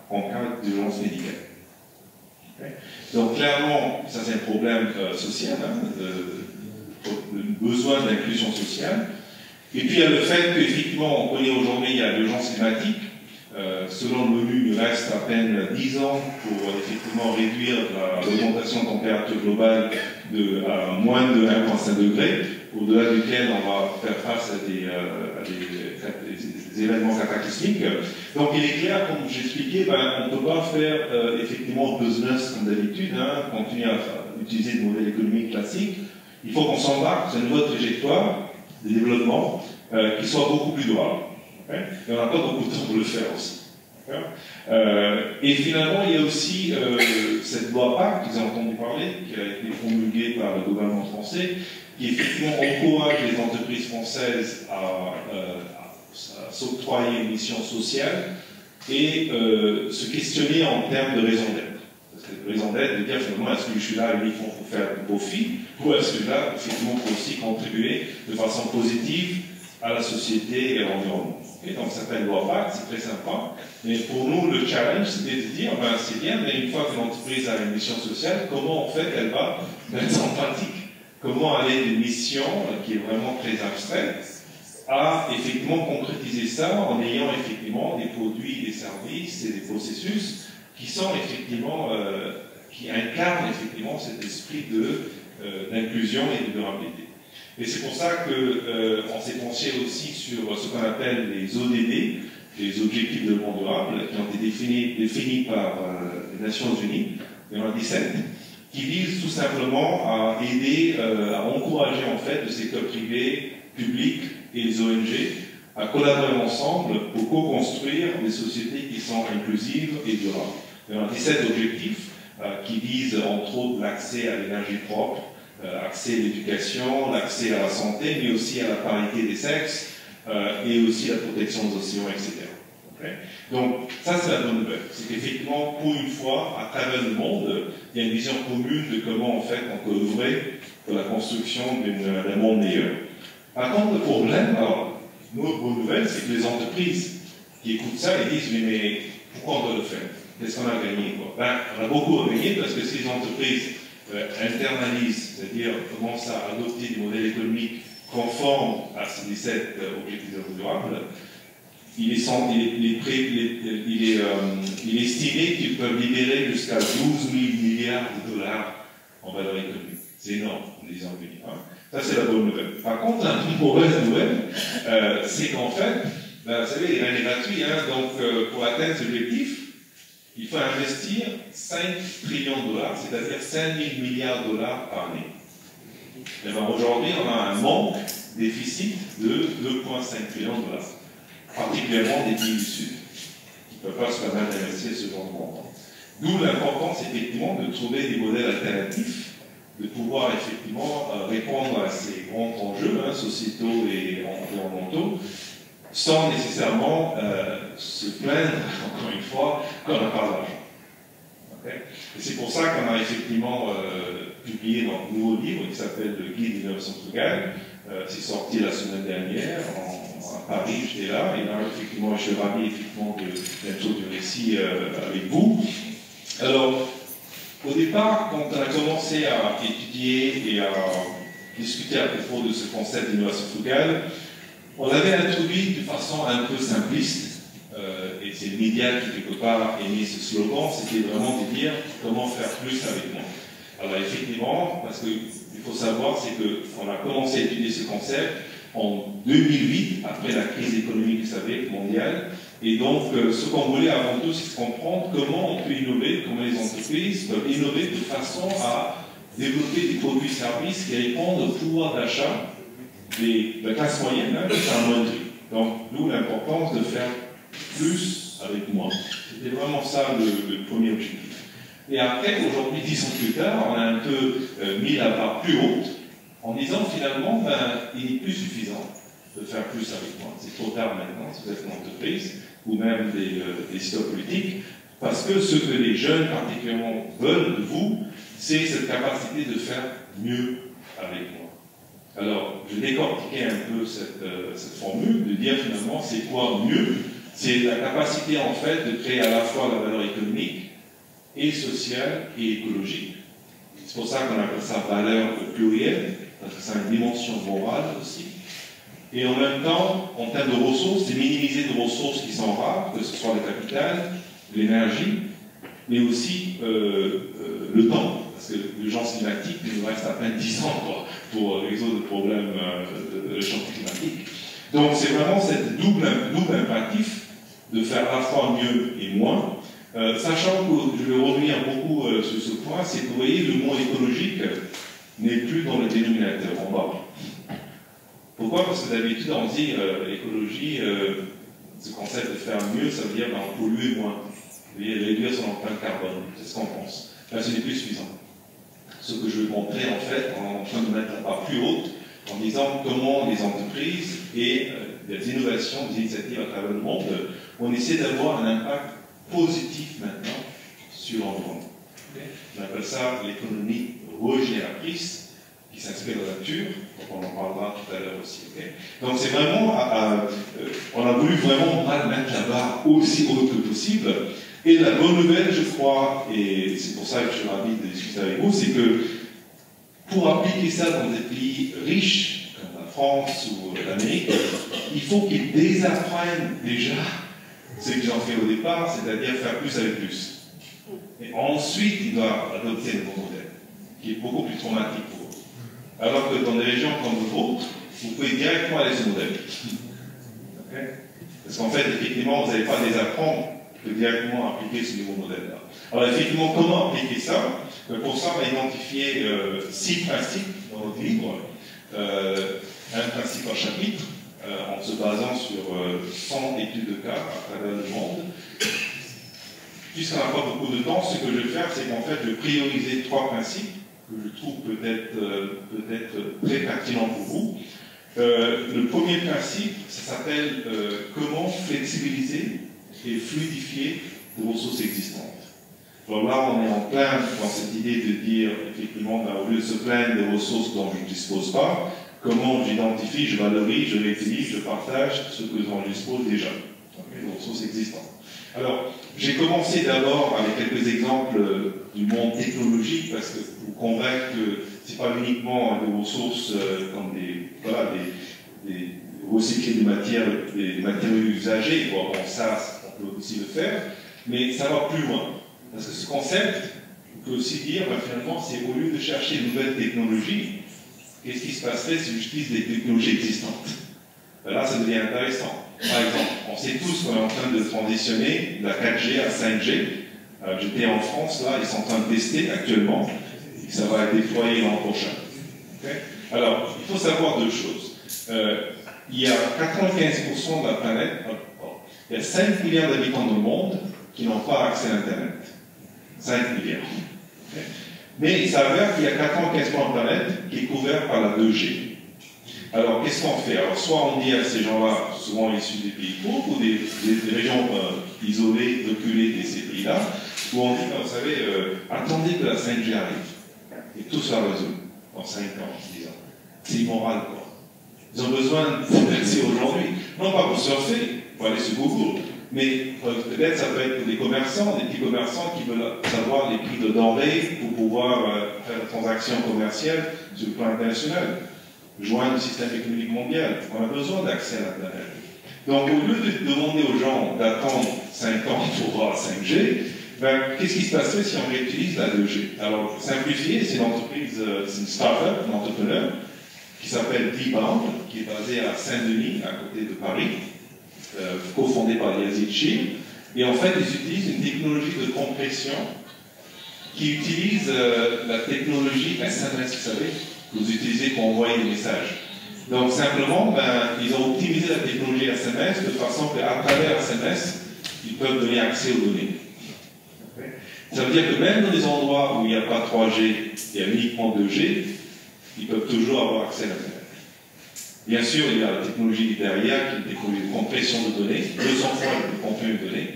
en cas d'urgence médicale. Okay. Donc, clairement, ça c'est un problème social, hein, de besoin d'inclusion sociale. Et puis, il y a le fait qu'effectivement, on connaît aujourd'hui, il y a l'urgence climatique. Selon l'ONU, il reste à peine 10 ans pour effectivement réduire l'augmentation de température globale à moins de 1,5 degré, au-delà duquel on va faire face à des événements cataclysmiques. Donc il est clair, comme j'expliquais, on ne peut pas faire effectivement business comme d'habitude, continuer à utiliser le modèle économique classique. Il faut qu'on s'embarque sur une nouvelle trajectoire de développement qui soit beaucoup plus durable. Okay. Et on n'a pas beaucoup de temps pour le faire aussi. Et finalement, il y a aussi cette loi PACTE, vous avez entendu parler, qui a été promulguée par le gouvernement français, qui effectivement encourage les entreprises françaises à s'octroyer une mission sociale et se questionner en termes de raison d'être. Parce que raison d'être, de dire finalement, est-ce que je suis là uniquement pour faire du profit, ou est-ce que je suis là effectivement pour aussi contribuer de façon positive à la société et à l'environnement. Donc ça s'appelle loi PACTE, c'est très sympa. Mais pour nous, le challenge, c'était de dire, c'est bien, mais une fois que l'entreprise a une mission sociale, comment en fait elle va mettre en pratique? Comment aller d'une mission qui est vraiment très abstraite à effectivement concrétiser ça en ayant effectivement des produits, des services et des processus qui sont effectivement, qui incarnent effectivement cet esprit d'inclusion et de durabilité. Et c'est pour ça qu'on s'est penché aussi sur ce qu'on appelle les ODD, les Objectifs de développement durable, qui ont été définis par les Nations Unies, il y en a 17, qui visent tout simplement à aider, à encourager en fait le secteur privé, public et les ONG à collaborer ensemble pour co-construire des sociétés qui sont inclusives et durables. Il y en a 17 objectifs qui visent entre autres l'accès à l'énergie propre, accès à l'éducation, l'accès à la santé, mais aussi à la parité des sexes et aussi la protection des océans, etc. Okay. Donc, ça c'est la bonne nouvelle. C'est qu'effectivement, pour une fois, à travers le monde, il y a une vision commune de comment en fait on peut œuvrer pour la construction d'un monde meilleur. Par contre, le problème, alors, notre bonne nouvelle, c'est que les entreprises qui écoutent ça, ils disent, mais pourquoi on doit le faire? Qu'est-ce qu'on a gagné, quoi? On a beaucoup à gagner parce que si les entreprises internalisent, c'est-à-dire commencent à adopter des modèles économiques conformes à ces 17 objectifs de développement durable, il est estimé qu'ils peuvent libérer jusqu'à 12 000 milliards de dollars en valeur économique. C'est énorme, les États-Unis. Ça, c'est la bonne nouvelle. Par contre, la mauvaise nouvelle, c'est qu'en fait, vous savez, rien n'est gratuit, donc pour atteindre cet objectif, il faut investir 5 trillions de dollars, c'est-à-dire 5 000 milliards de dollars par année. Et aujourd'hui, on a un manque, déficit de 2,5 trillions de dollars, particulièrement des pays du Sud, qui ne peuvent pas se permettre d'investir ce genre de montant. D'où l'importance, effectivement, de trouver des modèles alternatifs, de pouvoir, effectivement, répondre à ces grands enjeux, sociétaux et environnementaux, sans nécessairement se plaindre, encore une fois, qu'on n'a pas d'argent. Okay. Et c'est pour ça qu'on a effectivement publié notre nouveau livre qui s'appelle Le Guide d'innovation frugale. C'est sorti la semaine dernière à Paris, j'étais là, et là, effectivement, je suis ravi d'introduire du récit avec vous. Alors, au départ, quand on a commencé à étudier et à discuter à propos de ce concept d'innovation frugale, on l'avait introduit de façon un peu simpliste, et c'est le média qui, quelque part, a mis ce slogan, c'était vraiment de dire comment faire plus avec moins. Alors, effectivement, parce qu'il faut savoir, c'est qu'on a commencé à étudier ce concept en 2008, après la crise économique, vous savez, mondiale, et donc, ce qu'on voulait avant tout, c'est de comprendre comment on peut innover, comment les entreprises peuvent innover de façon à développer des produits et services qui répondent au pouvoir d'achat de la classe moyenne, qui est un moindre. Donc, d'où l'importance de faire plus avec moins. C'était vraiment ça le premier objectif. Et après, aujourd'hui, 10 ans plus tard, on a un peu mis la barre plus haute en disant finalement, il n'est plus suffisant de faire plus avec moins. C'est trop tard maintenant, si vous êtes une entreprise ou même des stocks politiques, parce que ce que les jeunes particulièrement veulent de vous, c'est cette capacité de faire mieux avec moins. Alors, je décortiquais un peu cette formule, de dire finalement, c'est quoi mieux? C'est la capacité en fait de créer à la fois la valeur économique et sociale et écologique. C'est pour ça qu'on appelle ça valeur plurielle, parce que ça a une dimension morale aussi. et en même temps, en termes de ressources, c'est minimiser des ressources qui sont rares, que ce soit le capital, l'énergie, mais aussi le temps, parce que l'urgence climatique, il nous reste à peine 10 ans quoi, pour résoudre le problème de changement climatique. Donc c'est vraiment cette double impératif de faire à la fois mieux et moins, sachant que je vais revenir beaucoup sur ce point, c'est que vous voyez, le mot écologique n'est plus dans le dénominateur en bas. Pourquoi? Parce que d'habitude on dit l'écologie, ce concept de faire mieux, ça veut dire polluer moins, réduire son empreinte carbone, c'est ce qu'on pense. Là ce n'est plus suffisant. Ce que je vais montrer en fait, en train de mettre la barre plus haute, en disant comment les entreprises et des innovations, des initiatives à travers le monde, on essaie d'avoir un impact positif maintenant sur l'environnement. On appelle ça l'économie régénératrice, qui s'inspire de la nature, donc on en parlera tout à l'heure aussi. Donc c'est vraiment, on a voulu vraiment mettre la barre aussi haute que possible. Et la bonne nouvelle, je crois, et c'est pour ça que je suis ravi de discuter avec vous, c'est que pour appliquer ça dans des pays riches, comme la France ou l'Amérique, il faut qu'ils désapprennent déjà ce qu'ils ont fait au départ, c'est-à-dire faire plus avec plus. Et ensuite, ils doivent adopter le bon modèle, qui est beaucoup plus traumatique pour eux. Alors que dans des régions comme le vôtre, vous pouvez directement aller sur ce modèle. Okay? Parce qu'en fait, effectivement, vous n'allez pas désapprendre de directement appliquer ce nouveau modèle-là. Alors effectivement, comment appliquer ça? Pour ça, on a identifié 6 principes dans notre livre, un principe par chapitre, en se basant sur 100 études de cas à travers le monde. Puisqu'on n'a pas beaucoup de temps, ce que je vais faire, c'est qu'en fait, je vais prioriser 3 principes que je trouve peut-être très pertinents pour vous. Le premier principe, ça s'appelle comment flexibiliser et fluidifier les ressources existantes. Alors là, on est en plein dans cette idée de dire, effectivement, au lieu de se plaindre des ressources dont je ne dispose pas, comment j'identifie, je valorise, je réutilise, je partage ce que dont je dispose déjà, les ressources existantes. Alors, j'ai commencé d'abord avec quelques exemples du monde technologique, parce que pour vous convaincre que ce n'est pas uniquement des ressources comme des recycler des matériaux usagés, bon, ça, on peut aussi le faire, mais ça va plus loin. Parce que ce concept, on peut aussi dire, finalement, c'est au lieu de chercher de nouvelles technologies, qu'est-ce qui se passerait si j'utilise des technologies existantes? Là, ça devient intéressant. Par exemple, on sait tous qu'on est en train de transitionner de la 4G à 5G. J'étais en France, là, ils sont en train de tester actuellement, et ça va être déployé l'an prochain. Okay? Alors, il faut savoir 2 choses. Il y a 95% de la planète, il y a 5 milliards d'habitants dans le monde qui n'ont pas accès à Internet. 5 milliards. Okay? Mais il s'avère qu'il y a 95% de la planète qui est couverte par la 2G. Alors, qu'est-ce qu'on fait? Alors, soit on dit à ces gens-là, souvent issus des pays pauvres, ou des régions isolées, reculées de ces pays-là, où on dit, vous savez, attendez que la 5G arrive, et tout sera résolu, dans 5 ans, 10 ans. C'est immoral, quoi. Ils ont besoin d'accès aujourd'hui, non pas pour surfer, pour aller sur Google, mais peut-être ça peut être pour des commerçants, des petits commerçants qui veulent savoir les prix de denrées pour pouvoir faire des transactions commerciales sur le plan international. Joindre le système économique mondial. On a besoin d'accès à l'Internet. Donc, au lieu de demander aux gens d'attendre 5 ans pour voir la 5G, qu'est-ce qui se passerait si on réutilise la 2G? Alors, simplifié, c'est une entreprise, c'est une start-up, un entrepreneur, qui s'appelle D-Bound, qui est basé à Saint-Denis, à côté de Paris, cofondé par Yazid Shir. Et en fait, ils utilisent une technologie de compression qui utilise la technologie SMS, vous savez, que vous utilisez pour envoyer des messages. Donc simplement, ils ont optimisé la technologie SMS de façon qu'à travers SMS, ils peuvent donner accès aux données. Okay. Ça veut dire que même dans des endroits où il n'y a pas 3G, il y a uniquement 2G, ils peuvent toujours avoir accès à l'Internet. Bien sûr, il y a la technologie derrière, qui est une technologie de compression de données, 200 fois le contenu de données,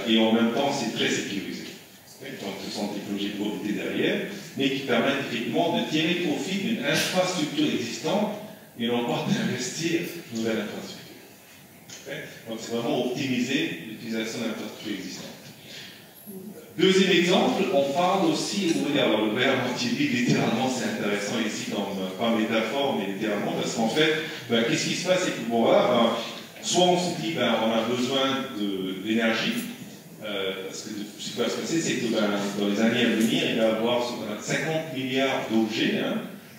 et en même temps, c'est très sécurisé. Donc, ce sont des technologies de propriété derrière, mais qui permettent effectivement de tirer profit d'une infrastructure existante et non pas d'investir dans une nouvelle infrastructure. Okay? Donc, c'est vraiment optimiser l'utilisation d'infrastructures existantes. Deuxième exemple, on parle aussi, alors le verre anti-vide, littéralement, c'est intéressant ici, pas métaphore, mais littéralement, parce qu'en fait, qu'est-ce qui se passe, c'est que bon, voilà, soit on se dit, on a besoin d'énergie, parce que ce qui va se passer, c'est que dans les années à venir, il va y avoir 50 milliards d'objets,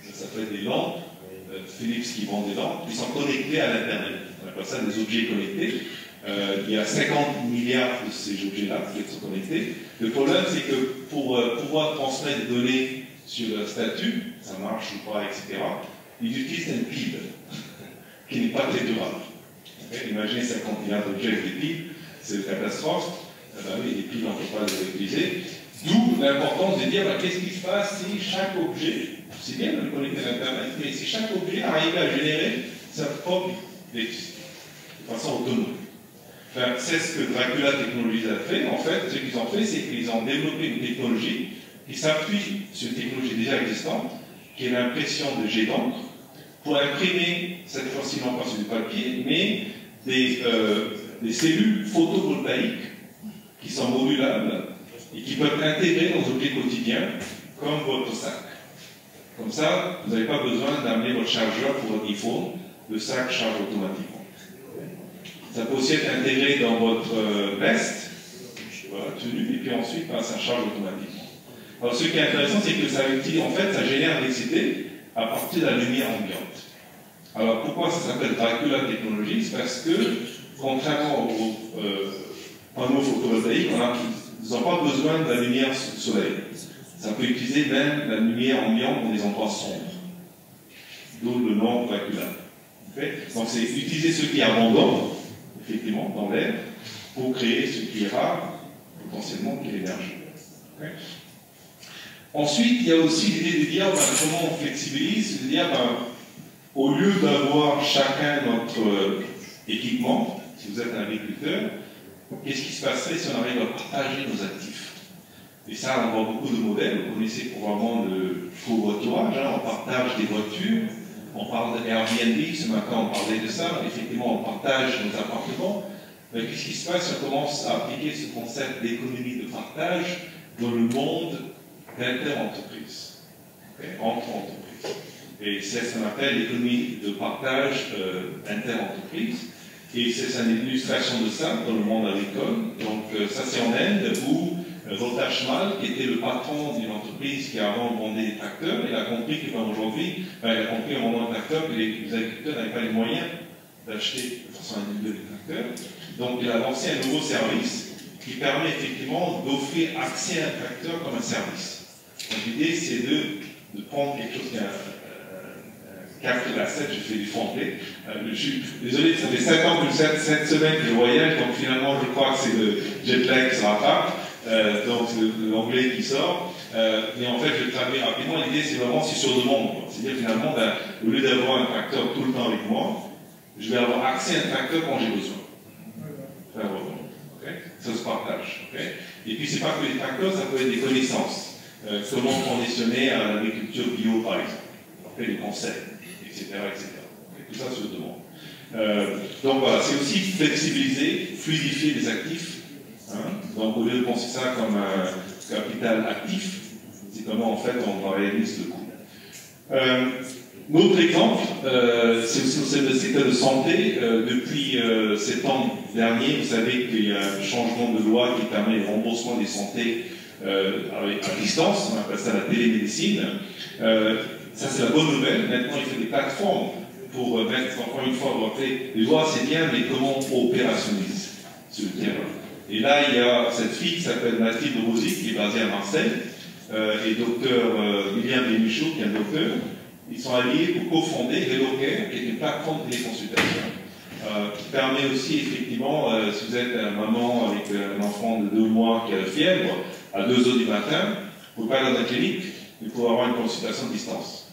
ça s'appelle des lampes, Philips qui vend des lampes, qui sont connectés à l'Internet. On appelle ça des objets connectés. Il y a 50 milliards de ces objets-là qui sont connectés. Le problème, c'est que pour pouvoir transmettre des données sur leur statut, ça marche ou pas, etc., ils utilisent une pile qui n'est pas très durable. Imaginez 50 milliards d'objets avec des piles, c'est une catastrophe. Oui, les piles, on ne peut pas les utiliser. D'où l'importance de dire qu'est-ce qui se passe si chaque objet, c'est bien de le connecter à l'Internet, mais si chaque objet arrivait à générer sa propre électricité, de façon autonome. Enfin, c'est ce que Dracula Technologies a fait. En fait, ce qu'ils ont fait, c'est qu'ils ont développé une technologie qui s'appuie sur une technologie déjà existante, qui est l'impression de jet d'encre, pour imprimer, cette fois-ci non pas sur du papier, mais des cellules photovoltaïques qui sont modulables et qui peuvent intégrer dans objets quotidiens, comme votre sac. Comme ça, vous n'avez pas besoin d'amener votre chargeur pour votre iPhone, le sac charge automatiquement. Ça peut aussi être intégré dans votre veste, voilà, tenue, et puis ensuite, ça charge automatiquement. Alors, ce qui est intéressant, c'est que ça utilise, en fait, ça génère l'électricité à partir de la lumière ambiante. Alors, pourquoi ça s'appelle Dracula Technologies? Parce que, contrairement aux panneaux photovoltaïques, ils n'ont pas besoin de la lumière du soleil. Ça peut utiliser même la lumière ambiante dans des endroits sombres. D'où le nom Dracula. Okay? Donc, c'est utiliser ce qui est abondant, effectivement, dans l'air, pour créer ce qui est rare, potentiellement, qui est l'énergie. Okay? Ensuite, il y a aussi l'idée de dire comment on flexibilise, de dire au lieu d'avoir chacun notre équipement, si vous êtes un agriculteur, qu'est-ce qui se passerait si on arrive à partager nos actifs? Et ça, on voit beaucoup de modèles, vous connaissez probablement le covoiturage, on partage des voitures, on parle d'Airbnb, ce matin on parlait de ça, effectivement on partage nos appartements. Mais qu'est-ce qui se passe si on commence à appliquer ce concept d'économie de partage dans le monde d'inter-entreprise, entre entreprises? Et c'est ce qu'on appelle l'économie de partage inter-entreprise. Et c'est une illustration de ça dans le monde agricole. Donc ça c'est en Inde où Voltaire Schmal, qui était le patron d'une entreprise qui avant vendait des tracteurs, il a compris qu'aujourd'hui, il a compris en vendant un tracteur que les agriculteurs n'avaient pas les moyens d'acheter de façon individuelle des tracteurs. Donc il a lancé un nouveau service qui permet effectivement d'offrir accès à un tracteur comme un service. Donc l'idée c'est de prendre quelque chose qui est capte la 7, je fais du franglais. Désolé, ça fait 5 ans que 7 semaines que je voyage, donc finalement je crois que c'est le jet lag qui se rattrape. Donc c'est l'anglais qui sort, mais en fait je vais traduire rapidement. L'idée c'est vraiment sur demande, c'est-à-dire finalement au lieu d'avoir un tracteur tout le temps avec moi, je vais avoir accès à un tracteur quand j'ai besoin. Okay? Ça se partage. Okay? Et puis c'est pas que les tracteurs, ça peut être des connaissances. Comment conditionner à l'agriculture bio par exemple, après les conseils, etc. Okay? Tout ça se demande. Donc voilà, c'est aussi flexibiliser, fluidifier les actifs. Donc au lieu de penser ça comme un capital actif, c'est comment en fait on réalise le coût. L'autre exemple, c'est aussi le secteur de santé. Depuis septembre dernier, vous savez qu'il y a un changement de loi qui permet le remboursement des santé à distance, on appelle ça la télémédecine. Ça c'est la bonne nouvelle. Maintenant il faut des plateformes pour mettre, encore une fois, les lois c'est bien, mais comment on opérationnise sur le terrain. Et là, il y a cette fille qui s'appelle Mathilde Rosy, qui est basée à Marseille, et docteur William Bénichou, qui est un docteur. Ils sont alliés pour cofonder HelloCare, qui est une plateforme de téléconsultation, qui permet aussi, effectivement, si vous êtes une maman avec un enfant de 2 mois qui a la fièvre, à 2 h du matin, vous ne pouvez pas aller dans la clinique, mais pour avoir une consultation à distance.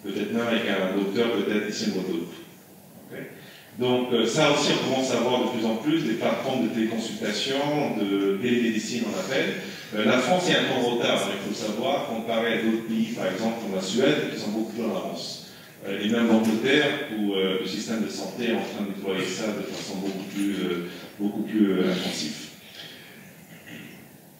Peut-être même avec un docteur, peut-être ici en Guadeloupe. Donc ça aussi, on commence à voir de plus en plus des plateformes de téléconsultation, de télémédecine on appelle. La France est un peu en retard, il faut le savoir, comparé à d'autres pays, par exemple comme la Suède, qui sont beaucoup plus en avance. Et même l'Angleterre, où le système de santé est en train de déployer ça de façon beaucoup plus intensive.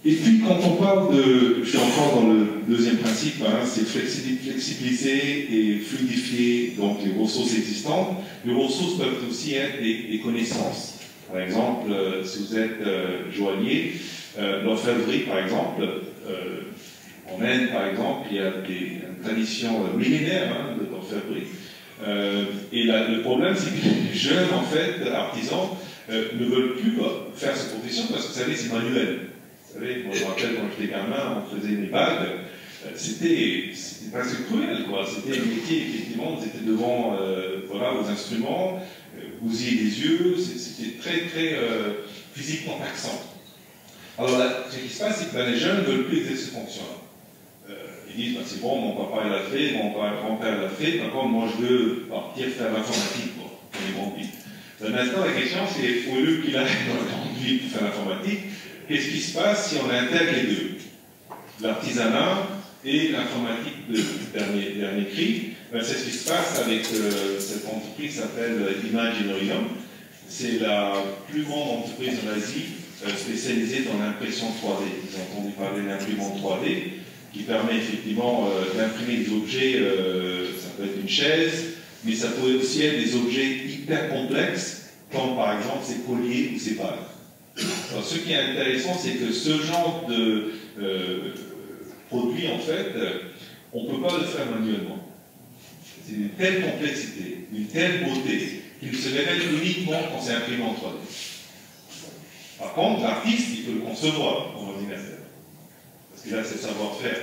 Et puis, quand on parle je suis encore dans le deuxième principe, hein, c'est flexibiliser et fluidifier donc, les ressources existantes. Les ressources peuvent aussi être des connaissances. Par exemple, si vous êtes joaillier, l'orfèvrerie, par exemple, en Inde, par exemple, il y a une tradition millénaire hein, de l'orfèvrerie. Et le problème, c'est que les jeunes, en fait, artisans, ne veulent plus faire cette profession parce que, vous savez, c'est manuel. Vous savez, moi je me rappelle quand j'étais gamin, on faisait des bagues, c'était presque cruel, quoi. C'était un métier, effectivement, vous étiez devant voilà, vos instruments, vous ayez les yeux, c'était très, très physiquement taxant. Alors là, ce qui se passe, c'est que les jeunes ne veulent plus exercer cette fonction-là. Ils disent, bah, c'est bon, mon papa il l'a fait, mon grand-père l'a fait, par moi je veux partir faire l'informatique, quoi, dans les grandes villes. Maintenant, la question, c'est, au lieu qu'il aille dans la grande ville pour faire l'informatique, qu'est-ce qui se passe si on intègre les deux? L'artisanat et l'informatique de dernier cri. Ben, c'est ce qui se passe avec cette entreprise qui s'appelle Imaginarium. C'est la plus grande entreprise en Asie spécialisée dans l'impression 3D. Vous avez entendu parler d'imprimante 3D qui permet effectivement d'imprimer des objets, ça peut être une chaise, mais ça peut aussi être des objets hyper complexes, comme par exemple ces colliers ou ces bagues. Alors, ce qui est intéressant, c'est que ce genre de produit, en fait, on ne peut pas le faire manuellement. C'est une telle complexité, une telle beauté, qu'il se révèle uniquement quand c'est imprimé en 3D. Par contre, l'artiste, il peut le concevoir en ordinateur. Parce que là, c'est le savoir-faire.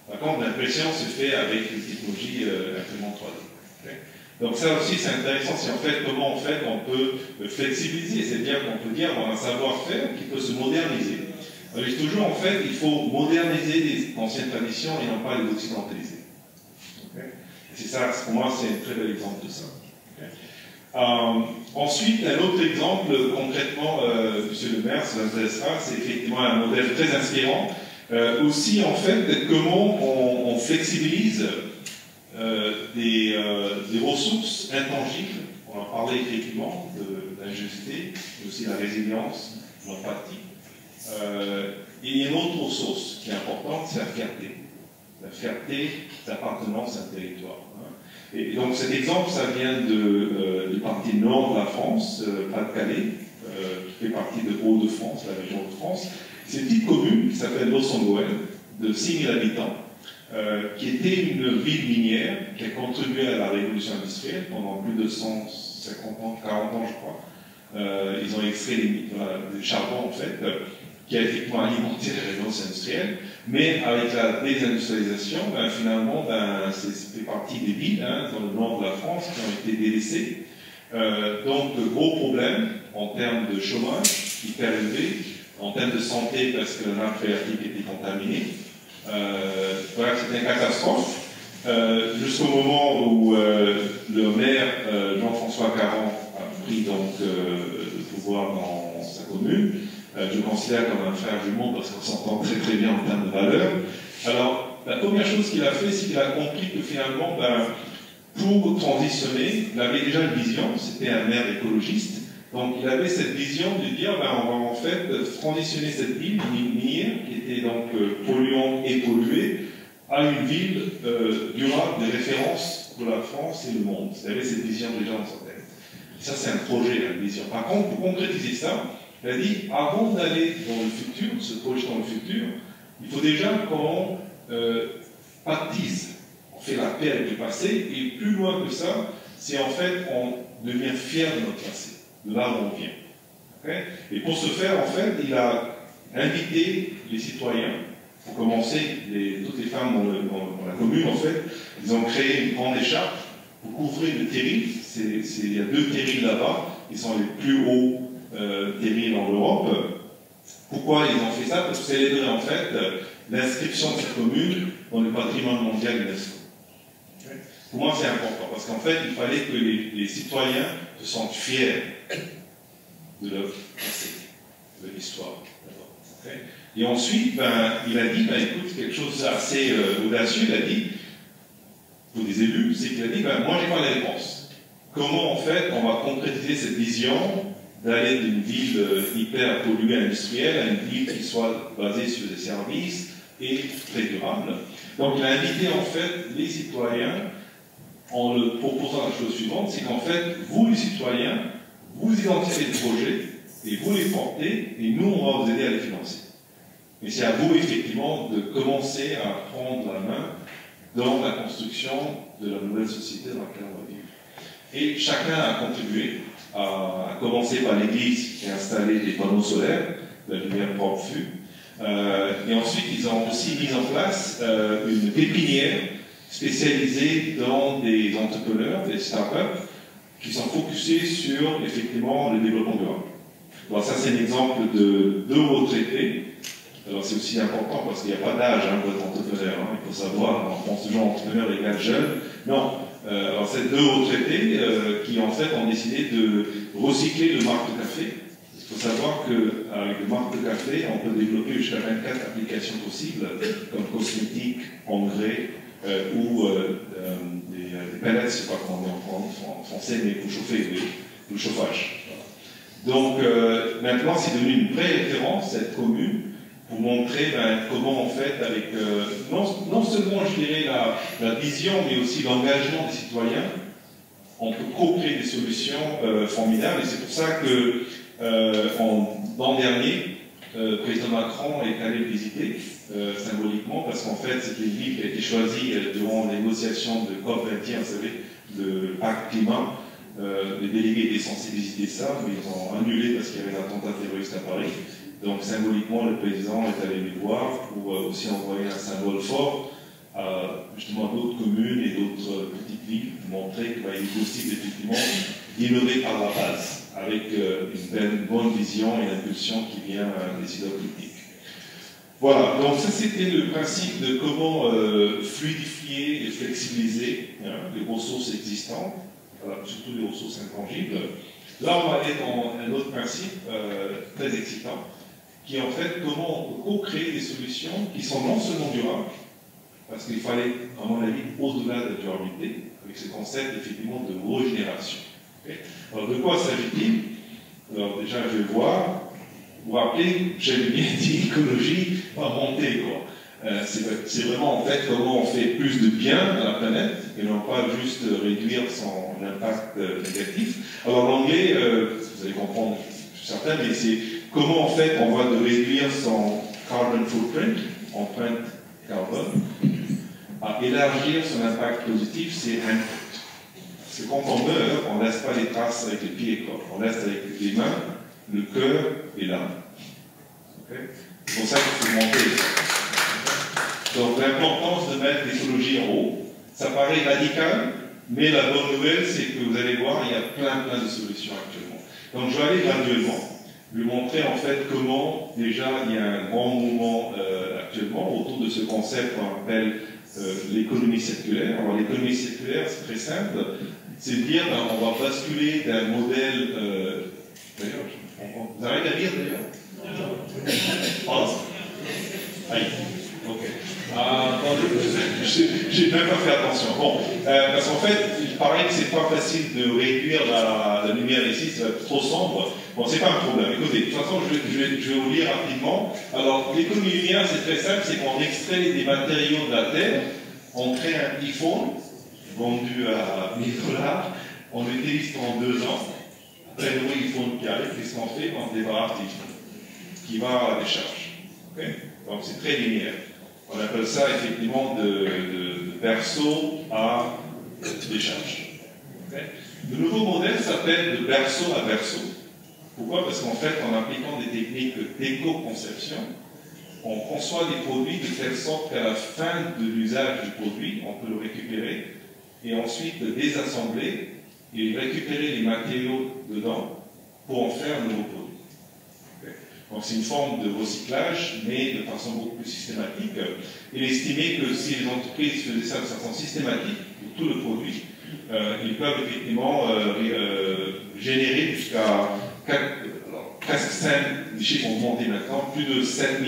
Par contre, l'impression se fait avec une technologie imprimante 3D. Okay. Donc ça aussi, c'est intéressant. C'est en fait comment en fait, on peut flexibiliser. C'est bien qu'on peut dire on a un savoir-faire qui peut se moderniser. Alors, je dis toujours, en fait, il faut moderniser les anciennes traditions et non pas les occidentaliser. Okay. C'est ça, pour moi, c'est un très bel exemple de ça. Okay. Ensuite, un autre exemple, concrètement, Monsieur le maire, ça vous intéressera, c'est effectivement un modèle très inspirant. Aussi, en fait, comment on flexibilise des ressources intangibles. On en parlait effectivement de l'injustice, mais aussi la résilience, l'empathie. Et il y a une autre ressource qui est importante, c'est la fierté. La fierté d'appartenance à un territoire. Et donc cet exemple, ça vient du parti nord de la France, Pas-de-Calais, qui fait partie de Hauts-de-France, la région de France. C'est une petite commune qui s'appelle Lossongoël, de 6 000 habitants, qui était une ville minière qui a contribué à la révolution industrielle pendant plus de 150 ans, 40 ans je crois. Ils ont extrait du charbon en fait, qui a effectivement alimenté la révolution industrielle, mais avec la désindustrialisation, ben, finalement, ben, c'est fait partie des villes hein, dans le nord de la France qui ont été délaissées. Donc, gros problème en termes de chômage hyper élevé, en termes de santé parce que la nappe phréatique était contaminée. Voilà, c'était une catastrophe. Jusqu'au moment où le maire Jean-François Caron a pris donc, le pouvoir dans sa commune. Je le considère comme un frère jumeau parce qu'on s'entend très très bien en termes de valeurs. Alors, la première chose qu'il a fait, c'est qu'il a compris que finalement, ben, pour transitionner, il avait déjà une vision, c'était un maire écologiste, donc il avait cette vision de dire, ben, on va en fait transitionner cette ville minière, qui était donc polluante et polluée, à une ville durable, de référence pour la France et le monde. Il avait cette vision déjà dans sa tête. Et ça, c'est un projet, la vision. Par contre, pour concrétiser ça, il a dit, avant d'aller dans le futur, se projeter dans le futur, il faut déjà qu'on baptise, on fait la paix avec le passé, et plus loin que ça, c'est en fait, on devient fier de notre passé, de là où on vient. Okay. Et pour ce faire, en fait, il a invité les citoyens, pour commencer, toutes les femmes dans la commune, en fait, ils ont créé une grande écharpe pour couvrir le terril. Il y a 2 terrils là-bas, ils sont les plus hauts terrils en Europe. Pourquoi ils ont fait ça? Pour célébrer en fait l'inscription de cette commune dans le patrimoine mondial UNESCO. Okay. Pour moi, c'est important parce qu'en fait, il fallait que les citoyens se sentent fiers de leur passé, de l'histoire. Okay. Et ensuite, ben, il a dit, ben, écoute, quelque chose d'assez audacieux, il a dit, pour des élus, c'est qu'il a dit, ben, moi, j'ai pas les réponses. Comment, en fait, on va concrétiser cette vision d'aller d'une ville hyper polluée industrielle à une ville qui soit basée sur des services et très durable. Donc il a invité en fait les citoyens en leur proposant la chose suivante, c'est qu'en fait, vous les citoyens, vous identifiez les projets et vous les portez et nous on va vous aider à les financer. Mais c'est à vous effectivement de commencer à prendre la main dans la construction de la nouvelle société dans laquelle on va vivre. Et chacun a contribué, à commencer par l'Église qui a installé des panneaux solaires, la lumière propre fut, et ensuite ils ont aussi mis en place une pépinière spécialisée dans des entrepreneurs, des startups, qui sont focusés sur effectivement le développement durable. Alors ça c'est un exemple de 2 retraités. Alors c'est aussi important parce qu'il n'y a pas d'âge pour être entrepreneur. Il faut savoir, on pense toujours entrepreneur égale jeune. Non. Alors c'est 2 retraités qui en fait ont décidé de recycler le marc de café. Il faut savoir qu'avec le marc de café, on peut développer jusqu'à 24 applications possibles, comme cosmétiques, engrais ou des pellets, je ne sais pas comment on dit en français, mais pour chauffer, oui, pour le chauffage. Donc maintenant c'est devenu une vraie référence, cette commune, pour montrer comment on fait avec, non seulement je dirais la vision, mais aussi l'engagement des citoyens, on peut co-créer des solutions formidables. Et c'est pour ça que l'an dernier, le président Macron est allé le visiter symboliquement, parce qu'en fait c'était une ville qui a été choisie durant les négociations de COP21, vous savez, de pacte climat. Les délégués étaient censés visiter ça, mais ils ont annulé parce qu'il y avait l'attentat terroriste à Paris. Donc symboliquement, le président est allé les voir pour aussi envoyer un symbole fort à justement d'autres communes et d'autres petites villes, pour montrer qu'il est possible effectivement d'innover par la base, avec une bonne vision et une impulsion qui vient des décideurs politiques. Voilà, donc ça c'était le principe de comment fluidifier et flexibiliser les ressources existantes, voilà, surtout les ressources intangibles. Là on va aller dans un autre principe très excitant, qui est en fait comment on peut co-créer des solutions qui sont non seulement durables, parce qu'il fallait, à mon avis, au-delà de la durabilité, avec ce concept effectivement de régénération. Okay. Alors de quoi s'agit-il? Alors déjà je vais voir, vous vous rappelez, j'avais bien dit écologie, pas monter quoi. C'est vraiment en fait comment on fait plus de bien à la planète et non pas juste réduire son impact négatif. Alors l'anglais, vous allez comprendre, je suis certain, mais c'est comment en fait on va de réduire son carbon footprint, empreinte carbone, à élargir son impact positif, c'est input. Parce que quand on meurt, on ne laisse pas les traces avec les pieds, quoi. On laisse avec les mains, le cœur et l'âme. Okay. C'est pour ça qu'il faut monter. Donc l'importance de mettre l'écologie en haut, ça paraît radical, mais la bonne nouvelle, c'est que vous allez voir, il y a plein de solutions actuellement. Donc je vais aller graduellement, lui montrer en fait comment, déjà, il y a un grand mouvement actuellement autour de ce concept qu'on appelle l'économie circulaire. Alors l'économie circulaire, c'est très simple, c'est de dire, on va basculer d'un modèle... d'ailleurs, vous arrêtez à lire d'ailleurs? Pardon? Aïe, ok. J'ai même pas fait attention. Bon, parce qu'en fait, il paraît que c'est pas facile de réduire la lumière ici, ça va être trop sombre. Bon, c'est pas un problème. Écoutez, de toute façon, je vais vous lire rapidement. Alors, l'économie lumière, c'est très simple, c'est qu'on extrait des matériaux de la Terre, on crée un iPhone, vendu à 1000 $, on l'utilise pendant 2 ans, après le nouveau iPhone qui arrive, qu'est-ce qu'on fait? On débarrasse l'iPhone, qui va à la décharge. Okay. Donc, c'est très linéaire. On appelle ça effectivement de berceau à décharge. Okay. Le nouveau modèle s'appelle de berceau à berceau. Pourquoi? Parce qu'en fait, en appliquant des techniques d'éco-conception, on conçoit des produits de telle sorte qu'à la fin de l'usage du produit, on peut le récupérer et ensuite le désassembler et récupérer les matériaux dedans pour en faire un nouveau produit. Donc c'est une forme de recyclage, mais de façon beaucoup plus systématique. Il est estimé que si les entreprises faisaient ça de façon systématique, pour tout le produit, ils peuvent effectivement générer jusqu'à presque 5, les chiffres ont monté maintenant, plus de 7 000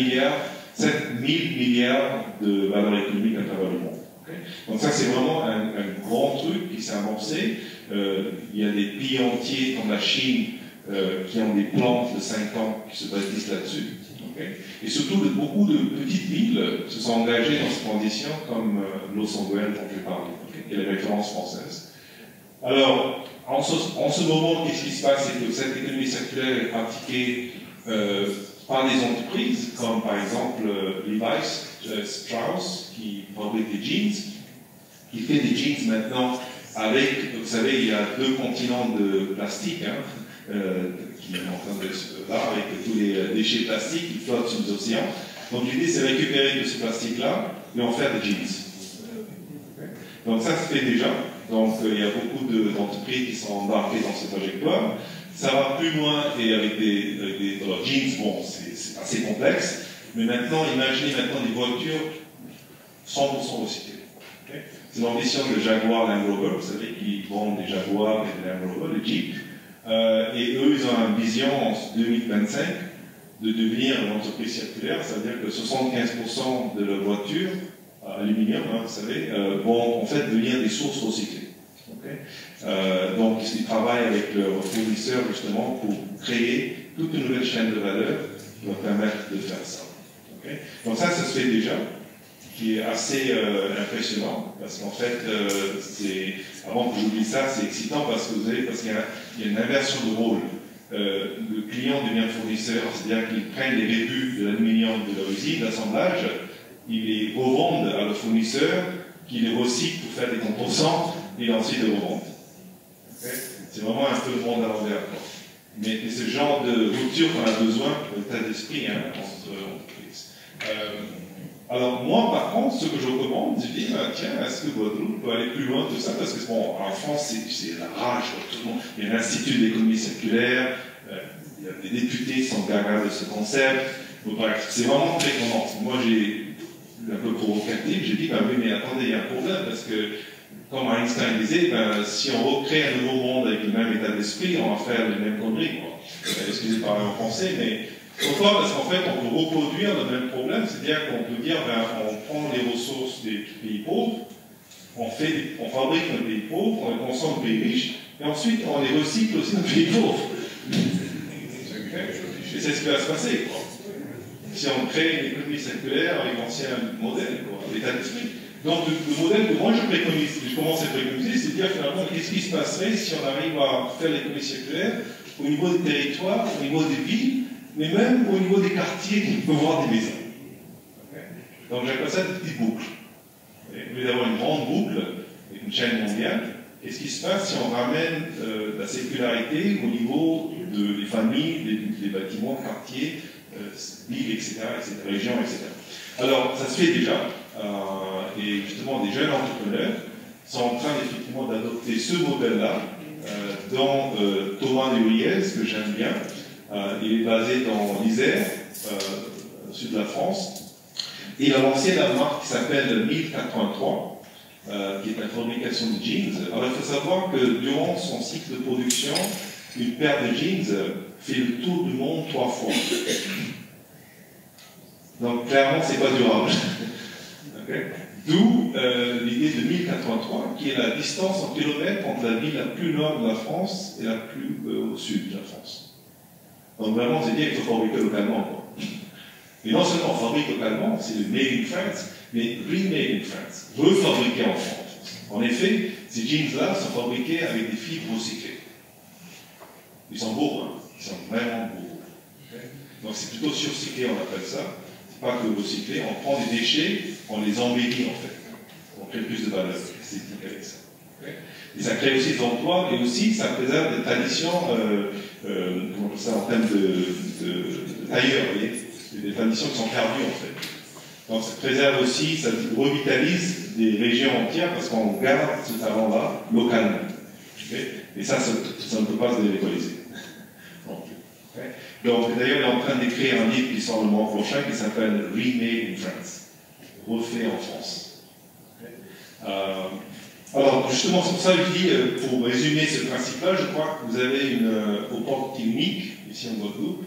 milliards de valeur économique à travers le monde. Okay. Donc ça c'est vraiment un grand truc qui s'est amorcé. Il y a des pays entiers comme la Chine qui ont des plans de 5 ans qui se bâtissent là-dessus. Okay. Et surtout, beaucoup de petites villes se sont engagées dans cette transition, comme Los Angeles dont je parlais, qui est la référence française. Alors, en ce moment, qu'est-ce qui se passe? C'est que cette économie circulaire est pratiquée par des entreprises, comme par exemple Levi's, Strauss, qui fabrique des jeans, qui fait des jeans maintenant avec, vous savez, il y a 2 continents de plastique, qui est en train de là, avec tous les déchets plastiques qui flottent sur les océans. Donc l'idée, c'est récupérer de ce plastique-là et en faire des jeans. Donc ça se fait déjà. Donc il y a beaucoup d'entreprises qui sont embarquées dans cette trajectoire. Ça va plus loin et avec des jeans, bon, c'est assez complexe. Mais maintenant, imaginez maintenant des voitures 100% recyclées. Okay. C'est l'ambition de Jaguar Land Rover, vous savez, qui vendent des Jaguars et des Land Rover, des Jeep. Et eux, ils ont une vision en 2025 de devenir une entreprise circulaire, c'est-à-dire que 75% de leurs voitures, aluminium, vous savez, vont en fait devenir des sources recyclées. Okay. Donc, ils travaillent avec leurs fournisseurs justement pour créer toute une nouvelle chaîne de valeur qui va permettre de faire ça. Okay. Donc ça se fait déjà, qui est assez impressionnant, parce qu'en fait, avant que j'oublie ça, c'est excitant parce que vous avez, parce qu'il y a une inversion de rôle. Le client devient fournisseur, c'est-à-dire qu'ils prennent les rébuts de l'aluminium de leur usine d'assemblage, ils les revendent à leur fournisseur, qui les recycle pour faire des composants et ensuite les revendent. Okay. C'est vraiment un peu le monde à l'envers. Mais c'est ce genre de rupture qu'on a besoin pour l'état d'esprit entre entreprises. Alors moi, par contre, ce que je recommande, je dis, tiens, est-ce que Guadeloupe peut aller plus loin que ça? Parce que bon, en France, c'est la rage pour tout le monde. Il y a l'Institut de l'économie circulaire, il y a des députés qui sont gagnants de ce concept. C'est vraiment très tendance. Moi, j'ai un peu provocatif, j'ai dit, ben oui, mais attendez, il y a un problème, parce que, comme Einstein disait, ben, si on recrée un nouveau monde avec le même état d'esprit, on va faire les mêmes conneries, quoi. Excusez par en français, mais pourquoi? Parce qu'en fait, on peut reproduire le même problème, c'est-à-dire qu'on peut dire, ben, on prend les ressources des pays pauvres, on fabrique nos pays pauvres, on les consomme nos pays riches, et ensuite on les recycle aussi nos pays pauvres. Et c'est ce qui va se passer, quoi. Si on crée une économie circulaire avec l'ancien modèle, l'état d'esprit. Donc le modèle que moi je commence à préconiser, c'est de dire finalement qu'est-ce qui se passerait si on arrive à faire l'économie circulaire au niveau des territoires, au niveau des villes, mais même au niveau des quartiers qui peuvent voir des maisons. Okay. Donc j'appelle ça des petites boucles. Au lieu d'avoir une grande boucle, avec une chaîne mondiale, qu'est-ce qui se passe si on ramène la circularité au niveau des familles, des bâtiments, quartiers, villes, etc., régions, etc. Alors, ça se fait déjà, et justement, des jeunes entrepreneurs sont en train effectivement d'adopter ce modèle-là, dont Thomas Nuriez, que j'aime bien. Il est basé dans l'Isère, au sud de la France. Et il a lancé la marque qui s'appelle 1083, qui est la fabrication de jeans. Alors, il faut savoir que durant son cycle de production, une paire de jeans fait le tour du monde 3 fois. Donc, clairement, c'est pas durable. Okay. D'où l'idée de 1083, qui est la distance en kilomètres entre la ville la plus nord de la France et la plus au sud de la France. Donc, vraiment, c'est bien qu'il faut fabriquer localement, quoi. Et non seulement fabrique localement, c'est le Made in France, mais remade in France, refabriqué en France. En effet, ces jeans-là sont fabriqués avec des fibres recyclées. Ils sont beaux, hein. Ils sont vraiment beaux. Okay. Donc c'est plutôt surcyclé, on appelle ça. C'est pas que recyclé, on prend des déchets, on les embellit en fait. On crée plus de valeur esthétique avec ça. Okay. Et ça crée aussi des emplois, et aussi ça préserve des traditions, comment on appelle ça, en termes de tailleurs, vous voyez, des traditions qui sont perdues en fait. Donc ça préserve aussi, ça revitalise des régions entières parce qu'on garde ce talent-là localement. Okay. Et ça ne peut pas se délocaliser. Donc, d'ailleurs, il est en train d'écrire un livre qui sort le mois prochain qui s'appelle Remade in France, refait en France. Alors, justement, c'est pour ça que je dis, pour résumer ce principe-là, je crois que vous avez une opportunité unique, ici en Guadeloupe,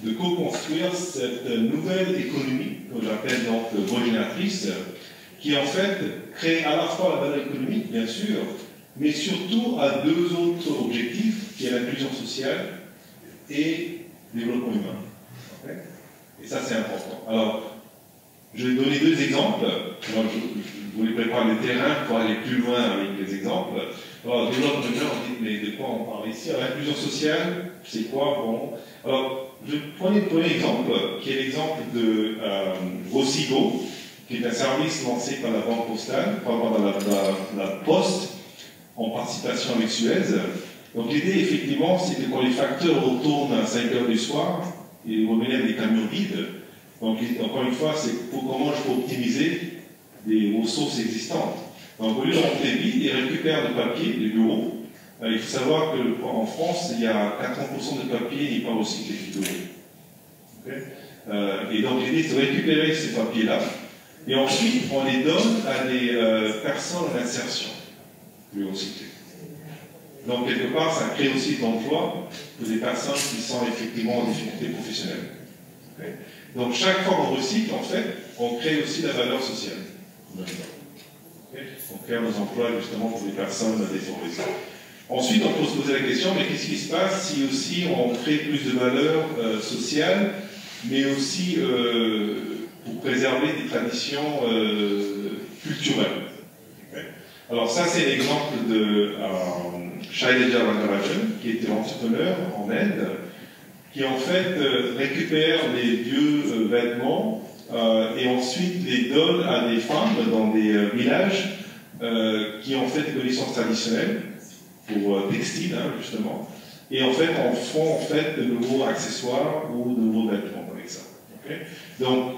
de co-construire cette nouvelle économie, que j'appelle donc régénératrice, qui en fait crée à la fois la valeur économique, bien sûr, mais surtout à 2 autres objectifs, qui est l'inclusion sociale et développement humain. Okay. Et ça, c'est important. Alors, je vais donner deux exemples. Alors, je voulais préparer le terrain pour aller plus loin avec les exemples. Alors, développement humain, on dit, mais de quoi on parle ici? Alors, inclusion sociale, c'est quoi? Bon. Alors, je vais prendre le premier exemple, qui est l'exemple de Rossigo, qui est un service lancé par la Banque Postale, par la Poste, en participation avec Suez. Donc l'idée, effectivement, c'est que quand les facteurs retournent à 5 heures du soir, ils reviennent des camions vides. Donc, encore une fois, c'est comment je peux optimiser des ressources existantes. Donc, au lieu de rentrer vide, ils récupèrent le papier, les bureaux. Il faut savoir qu'en France, il y a 80% de papier n'est pas recyclé. Okay. Et donc, l'idée, c'est de récupérer ces papiers-là. Et ensuite, on les donne à des personnes en insertion, plus recyclées. Donc, quelque part, ça crée aussi de l'emploi pour des personnes qui sont effectivement en difficulté professionnelle. Okay. Donc, chaque fois qu'on recycle, en fait, on crée aussi la valeur sociale. Okay. On crée des emplois, justement, pour les personnes défavorisées. Ensuite, on peut se poser la question, mais qu'est-ce qui se passe si aussi on crée plus de valeur sociale, mais aussi pour préserver des traditions culturelles. Okay. Alors ça, c'est l'exemple de Shaileja Rangarajan, qui était entrepreneur en Inde, qui en fait récupère les vieux vêtements et ensuite les donne à des femmes dans des villages qui ont fait des connaissances traditionnelles pour textiles, hein, justement, et en fait en font en fait de nouveaux accessoires ou de nouveaux vêtements avec ça. Okay. Donc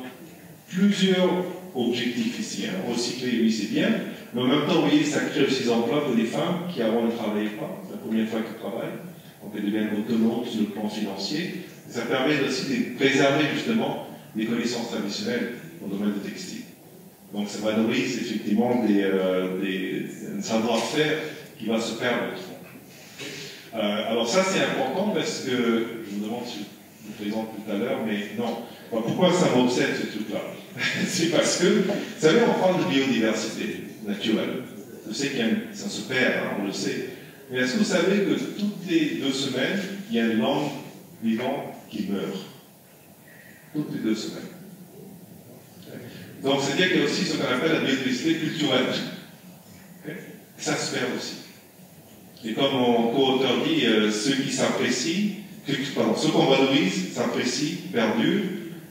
plusieurs objectifs ici, hein. Recycler, oui, c'est bien, mais en même temps, vous voyez, ça crée aussi des emplois pour des femmes qui avant ne travaillaient pas, c'est la première fois qu'elles travaillent, donc elles deviennent autonomes sur le plan financier, et ça permet aussi de préserver justement les connaissances traditionnelles dans le domaine du textile. Donc ça valorise effectivement un savoir-faire qui va se perdre au fond. Alors ça c'est important parce que, je me demande si je vous présente tout à l'heure, mais non. Alors, pourquoi ça m'obsède ce truc-là? C'est parce que, vous savez, on parle de biodiversité naturelle. Je sais que ça se perd, hein, on le sait. Mais est-ce que vous savez que toutes les 2 semaines, il y a une langue vivante qui meurt? Toutes les 2 semaines. Donc c'est-à-dire qu'il y a aussi ce qu'on appelle la biodiversité culturelle. Okay. Ça se perd aussi. Et comme mon co-auteur dit, ceux qui s'apprécient, ceux qu'on valorise s'apprécient, perdurent,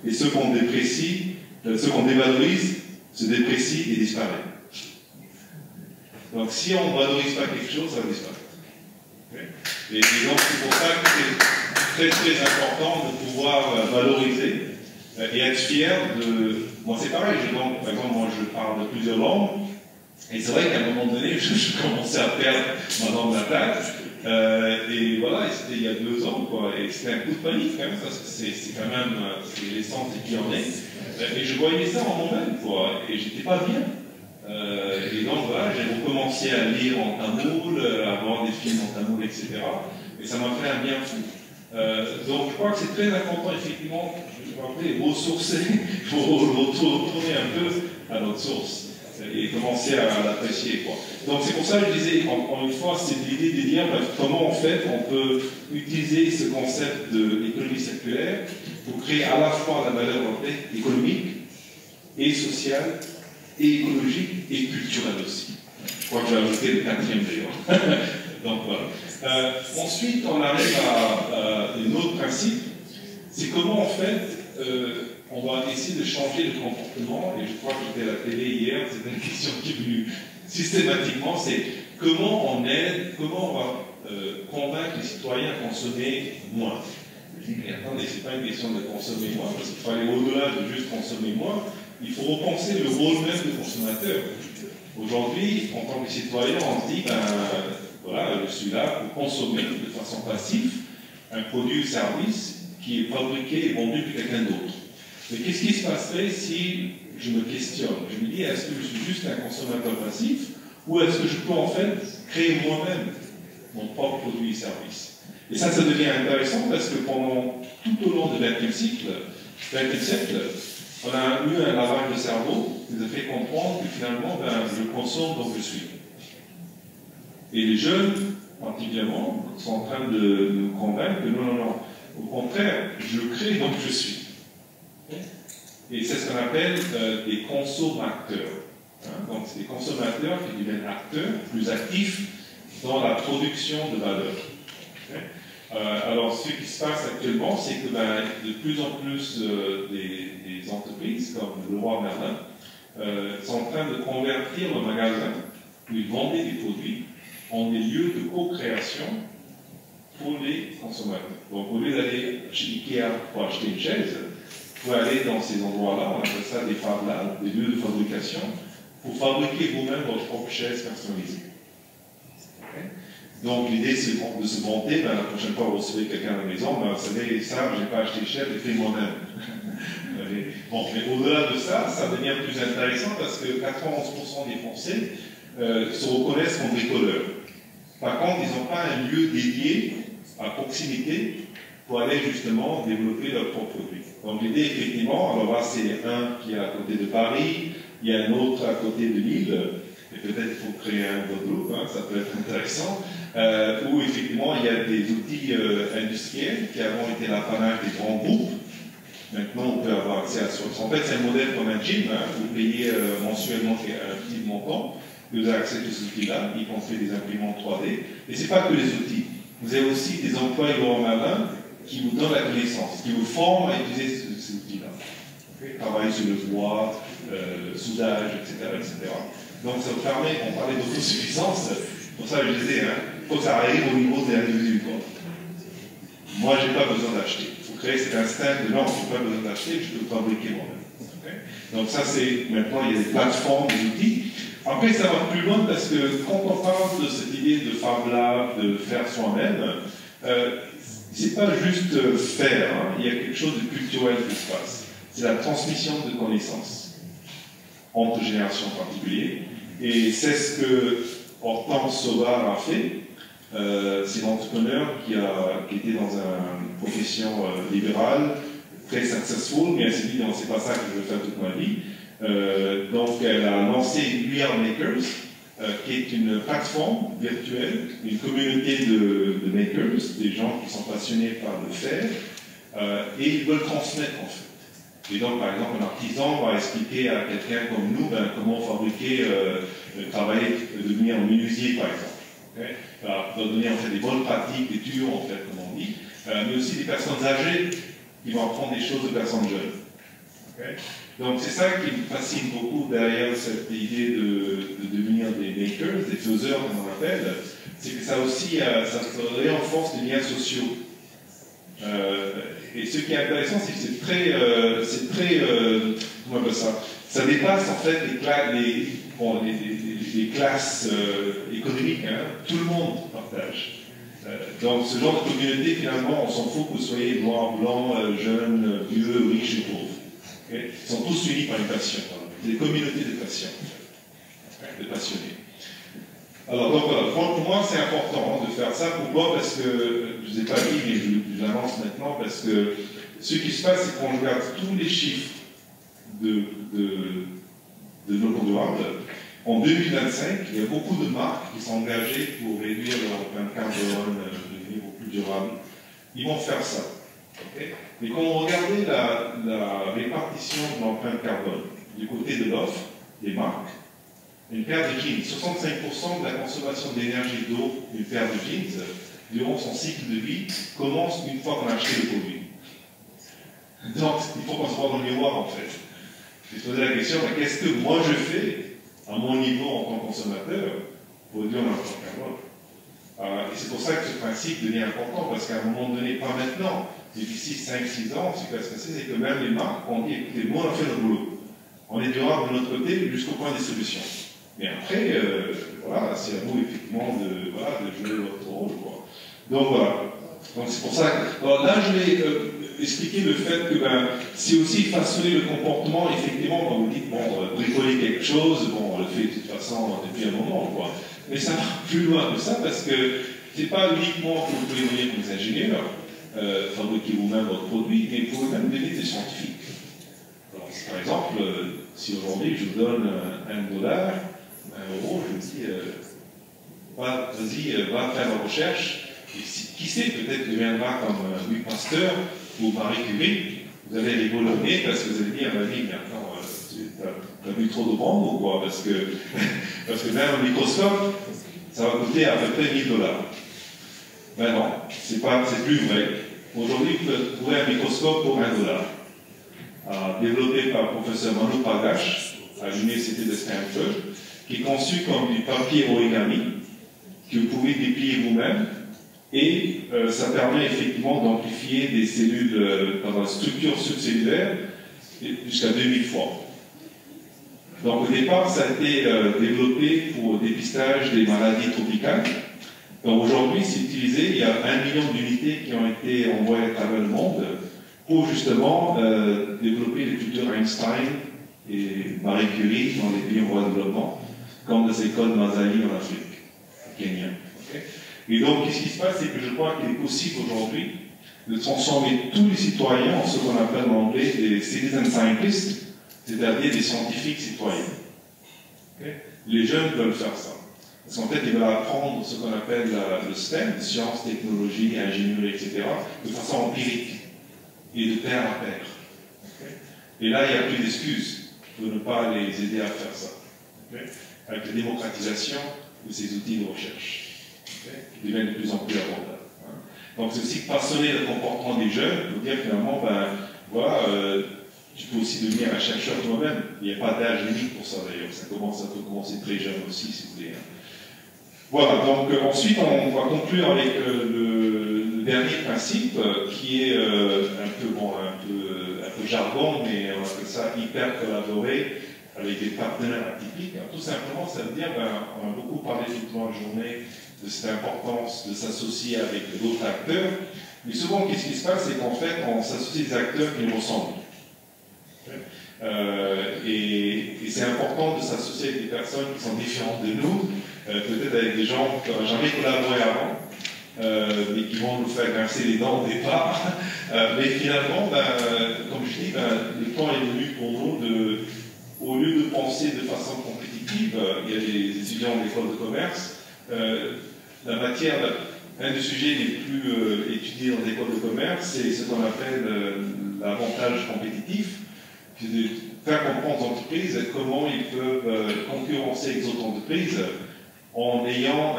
et ceux qu'on déprécie, ceux qu'on dévalorise, se déprécient et disparaissent. Donc si on ne valorise pas quelque chose, ça va disparaître. Okay. Et donc c'est pour ça que c'est très très important de pouvoir valoriser et être fier de... Moi c'est pareil, par exemple moi je parle de plusieurs langues, et c'est vrai qu'à un moment donné je commençais à perdre ma langue natale, et voilà, et c'était il y a 2 ans, quoi, et c'était un coup de panique quand même, parce que c'est quand même l'essence qui en est, et je voyais ça en moi-même, quoi, et j'étais pas bien. Et donc voilà, j'ai recommencé à lire en tamoul, à voir des films en tamoul, etc. Et ça m'a fait un bien fou. Donc je crois que c'est très important, effectivement, je vais rappeler, ressourcer, pour retourner un peu à notre source et commencer à l'apprécier. Donc c'est pour ça que je disais, encore une fois, c'est l'idée de dire comment en fait on peut utiliser ce concept d'économie circulaire pour créer à la fois la valeur économique et sociale et écologique et culturelle aussi. Je crois que j'ai ajouté le 4e d'ailleurs. Donc voilà. Ensuite, on arrive à un autre principe, c'est comment en fait on va essayer de changer le comportement, et je crois que j'étais à la télé hier, c'est une question qui est venue systématiquement, c'est comment on aide, comment on va convaincre les citoyens à consommer moins. Je dis, mais attendez, c'est pas une question de consommer moins, parce qu'il faut aller au-delà de juste consommer moins, il faut repenser le rôle même du consommateur. Aujourd'hui, en tant que citoyen, on se dit, ben voilà, je suis là pour consommer de façon passive un produit ou service qui est fabriqué et vendu par quelqu'un d'autre. Mais qu'est-ce qui se passerait si je me questionne? Je me dis, est-ce que je suis juste un consommateur passif, ou est-ce que je peux en fait créer moi-même mon propre produit et service? Et ça devient intéressant parce que pendant tout au long du XXe siècle, on a eu un lavage de cerveau qui nous a fait comprendre que finalement, ben, je consomme donc je suis. Et les jeunes, particulièrement, sont en train de nous convaincre que non, Au contraire, je crée donc je suis. Et c'est ce qu'on appelle des consommateurs. Donc c'est des consommateurs qui deviennent acteurs, plus actifs dans la production de valeur. Alors ce qui se passe actuellement, c'est que de plus en plus des entreprises comme Leroy Merlin sont en train de convertir le magasin où ils vendaient des produits en des lieux de co-création pour les consommateurs. Donc au lieu d'aller chez Ikea pour acheter une chaise, vous pouvez aller dans ces endroits-là, on appelle ça des Fab Labs, des lieux de fabrication, pour fabriquer vous-même votre propre chaise personnalisée. Donc l'idée c'est de se vanter, la prochaine fois vous recevez quelqu'un à la maison, vous savez, ça, je n'ai pas acheté cher, j'ai fait moi-même. Bon, mais au-delà de ça, ça devient plus intéressant parce que 91% des Français se reconnaissent comme bricoleurs. Par contre, ils n'ont pas un lieu dédié à proximité pour aller justement développer leurs propres produits. Donc l'idée, effectivement, alors là, c'est un qui est à côté de Paris, il y a un autre à côté de Lille, et peut-être il faut créer un Guadeloupe, ça peut être intéressant, où effectivement il y a des outils industriels qui avant étaient l'apanage des grands groupes. Maintenant, on peut avoir accès à ça. En fait, c'est un modèle comme un gym, vous payez mensuellement un petit montant, vous avez accès à tous ces outils-là, y compris des imprimantes 3D, et ce n'est pas que les outils. Vous avez aussi des employés en malin qui vous donnent la connaissance, qui vous forment à utiliser ces outils-là. Travailler sur le bois, le soudage, etc., etc. Donc ça vous permet, on parlait d'autosuffisance, pour ça je disais, il faut que ça arrive au niveau des individus. Moi, je n'ai pas besoin d'acheter. Il faut créer cet instinct de non, je n'ai pas besoin d'acheter, je peux le fabriquer moi-même. Donc ça, c'est maintenant, il y a des plateformes, des outils. Après, ça va plus loin parce que quand on parle de cette idée de Fab Lab, de faire soi-même, c'est pas juste faire, il y a quelque chose de culturel qui se passe. C'est la transmission de connaissances entre générations en particulier. Et c'est ce que Hortense Sauvard a fait. C'est l'entrepreneur qui était dans une profession libérale, très successful, mais elle s'est dit non, c'est pas ça que je veux faire toute ma vie. Donc elle a lancé We Are Makers, qui est une plateforme virtuelle, une communauté de makers, des gens qui sont passionnés par le faire, et ils veulent transmettre en fait. Et donc, par exemple, un artisan va expliquer à quelqu'un comme nous comment fabriquer, travailler, devenir menuisier, par exemple. Va donner en fait des bonnes pratiques, des tuyaux, en fait, comme on dit, mais aussi des personnes âgées qui vont apprendre des choses de personnes jeunes. Donc, c'est ça qui me fascine beaucoup derrière cette idée de devenir des makers, des faiseurs, comme on appelle, c'est que ça aussi, ça renforce les liens sociaux. Et ce qui est intéressant, c'est que c'est très, comment on appelle ça? Ça dépasse en fait les classes économiques, tout le monde partage. Donc ce genre de communauté, finalement, on s'en fout que vous soyez noir, blanc, jeune, vieux, riche et pauvre. Ils sont tous unis par une passion. Des communautés de passion, de passionnés. Alors donc voilà, pour moi c'est important de faire ça. Pourquoi? Parce que, je ne vous ai pas dit, mais je l'annonce maintenant, parce que ce qui se passe, c'est qu'on regarde tous les chiffres de développement durable. En 2025, il y a beaucoup de marques qui sont engagées pour réduire leur empreinte carbone, devenir plus durable. Ils vont faire ça. Mais quand on regardait la répartition de l'empreinte carbone du côté de l'offre des marques, une paire de jeans, 65% de la consommation d'énergie d'eau d'une paire de jeans, durant son cycle de vie, commence une fois qu'on a acheté le produit. Donc, il faut qu'on se voit dans le miroir, en fait. Je vais se poser la question, mais qu'est-ce que moi je fais, à mon niveau en tant que consommateur, pour réduire l'empreinte carbone? Et c'est pour ça que ce principe devient important, parce qu'à un moment donné, pas maintenant, d'ici 5-6 ans, ce qui va se passer, c'est que même les marques ont dit, écoutez, nous on a fait notre boulot. On est durable de notre côté jusqu'au point des solutions. Mais après, voilà, c'est à vous effectivement de jouer votre rôle, quoi. Donc voilà. Donc c'est pour ça que. Alors là, je vais expliquer le fait que c'est aussi façonner le comportement, effectivement, quand vous dites, bon, bricoler quelque chose, bon, on le fait de toute façon depuis un moment, quoi. Mais ça va plus loin que ça, parce que c'est pas uniquement que vous pouvez devenir des ingénieurs, fabriquer vous-même votre produit, mais vous pouvez même devenir des scientifiques. Alors, par exemple, si aujourd'hui je vous donne $1, €, je me dis, vas-y, va faire la recherche Et qui sait, peut-être deviendra comme Louis Pasteur ou Marie Curie. Vous allez rigoler parce que vous allez dire, vas-y, mais attends, t'as vu trop de bandes ou quoi? Parce que même un microscope, ça va coûter à peu près 1000 $. Ben non, c'est plus vrai. Aujourd'hui, vous trouvez un microscope pour $1, développé par le professeur Manu Pagache à l'université de Stanford, qui est conçu comme du papier origami que vous pouvez déplier vous-même, et ça permet effectivement d'amplifier des cellules dans la structure subcellulaire jusqu'à 2000 fois. Donc au départ, ça a été développé pour le dépistage des maladies tropicales. Aujourd'hui, c'est utilisé, il y a 1 million d'unités qui ont été envoyées à travers le monde pour justement développer les cultures Einstein et Marie Curie dans les pays en voie de développement, comme les écoles Mazali en Afrique, au Kenya. Okay. Et donc, ce qui se passe, c'est que je crois qu'il est possible aujourd'hui de transformer tous les citoyens en ce qu'on appelle en anglais des citizen scientists, c'est-à-dire des scientifiques citoyens. Okay. Les jeunes veulent faire ça. Parce qu'en fait, ils veulent apprendre ce qu'on appelle le STEM, sciences, technologie, ingénierie, etc., de façon empirique et de pair à pair. Okay. Et là, il n'y a plus d'excuses de ne pas les aider à faire ça. Okay. Avec la démocratisation de ces outils de recherche, qui deviennent de plus en plus abordables. Donc, c'est aussi passionner le comportement des jeunes, pour dire finalement, ben, voilà, tu peux aussi devenir un chercheur toi-même. Il n'y a pas d'âge limite pour ça d'ailleurs. Ça peut commencer très jeune aussi, si vous voulez. Voilà, donc ensuite, on va conclure avec le dernier principe, qui est un peu jargon, mais on appelle ça hyper collaborer avec des partenaires atypiques. Tout simplement, ça veut dire, on a beaucoup parlé toute la journée de cette importance de s'associer avec d'autres acteurs, mais souvent, qu'est-ce qui se passe, c'est qu'en fait, on s'associe des acteurs qui nous ressemblent. Et c'est important de s'associer avec des personnes qui sont différentes de nous, peut-être avec des gens qui n'ont jamais collaboré avant, mais qui vont nous faire grincer les dents au départ. Mais finalement, comme je dis, le temps est venu pour nous au lieu de penser de façon compétitive, il y a des étudiants d'école de commerce, la matière, un des sujets les plus étudiés dans les écoles de commerce, c'est ce qu'on appelle l'avantage compétitif, c'est de faire comprendre aux entreprises comment ils peuvent concurrencer les autres entreprises en ayant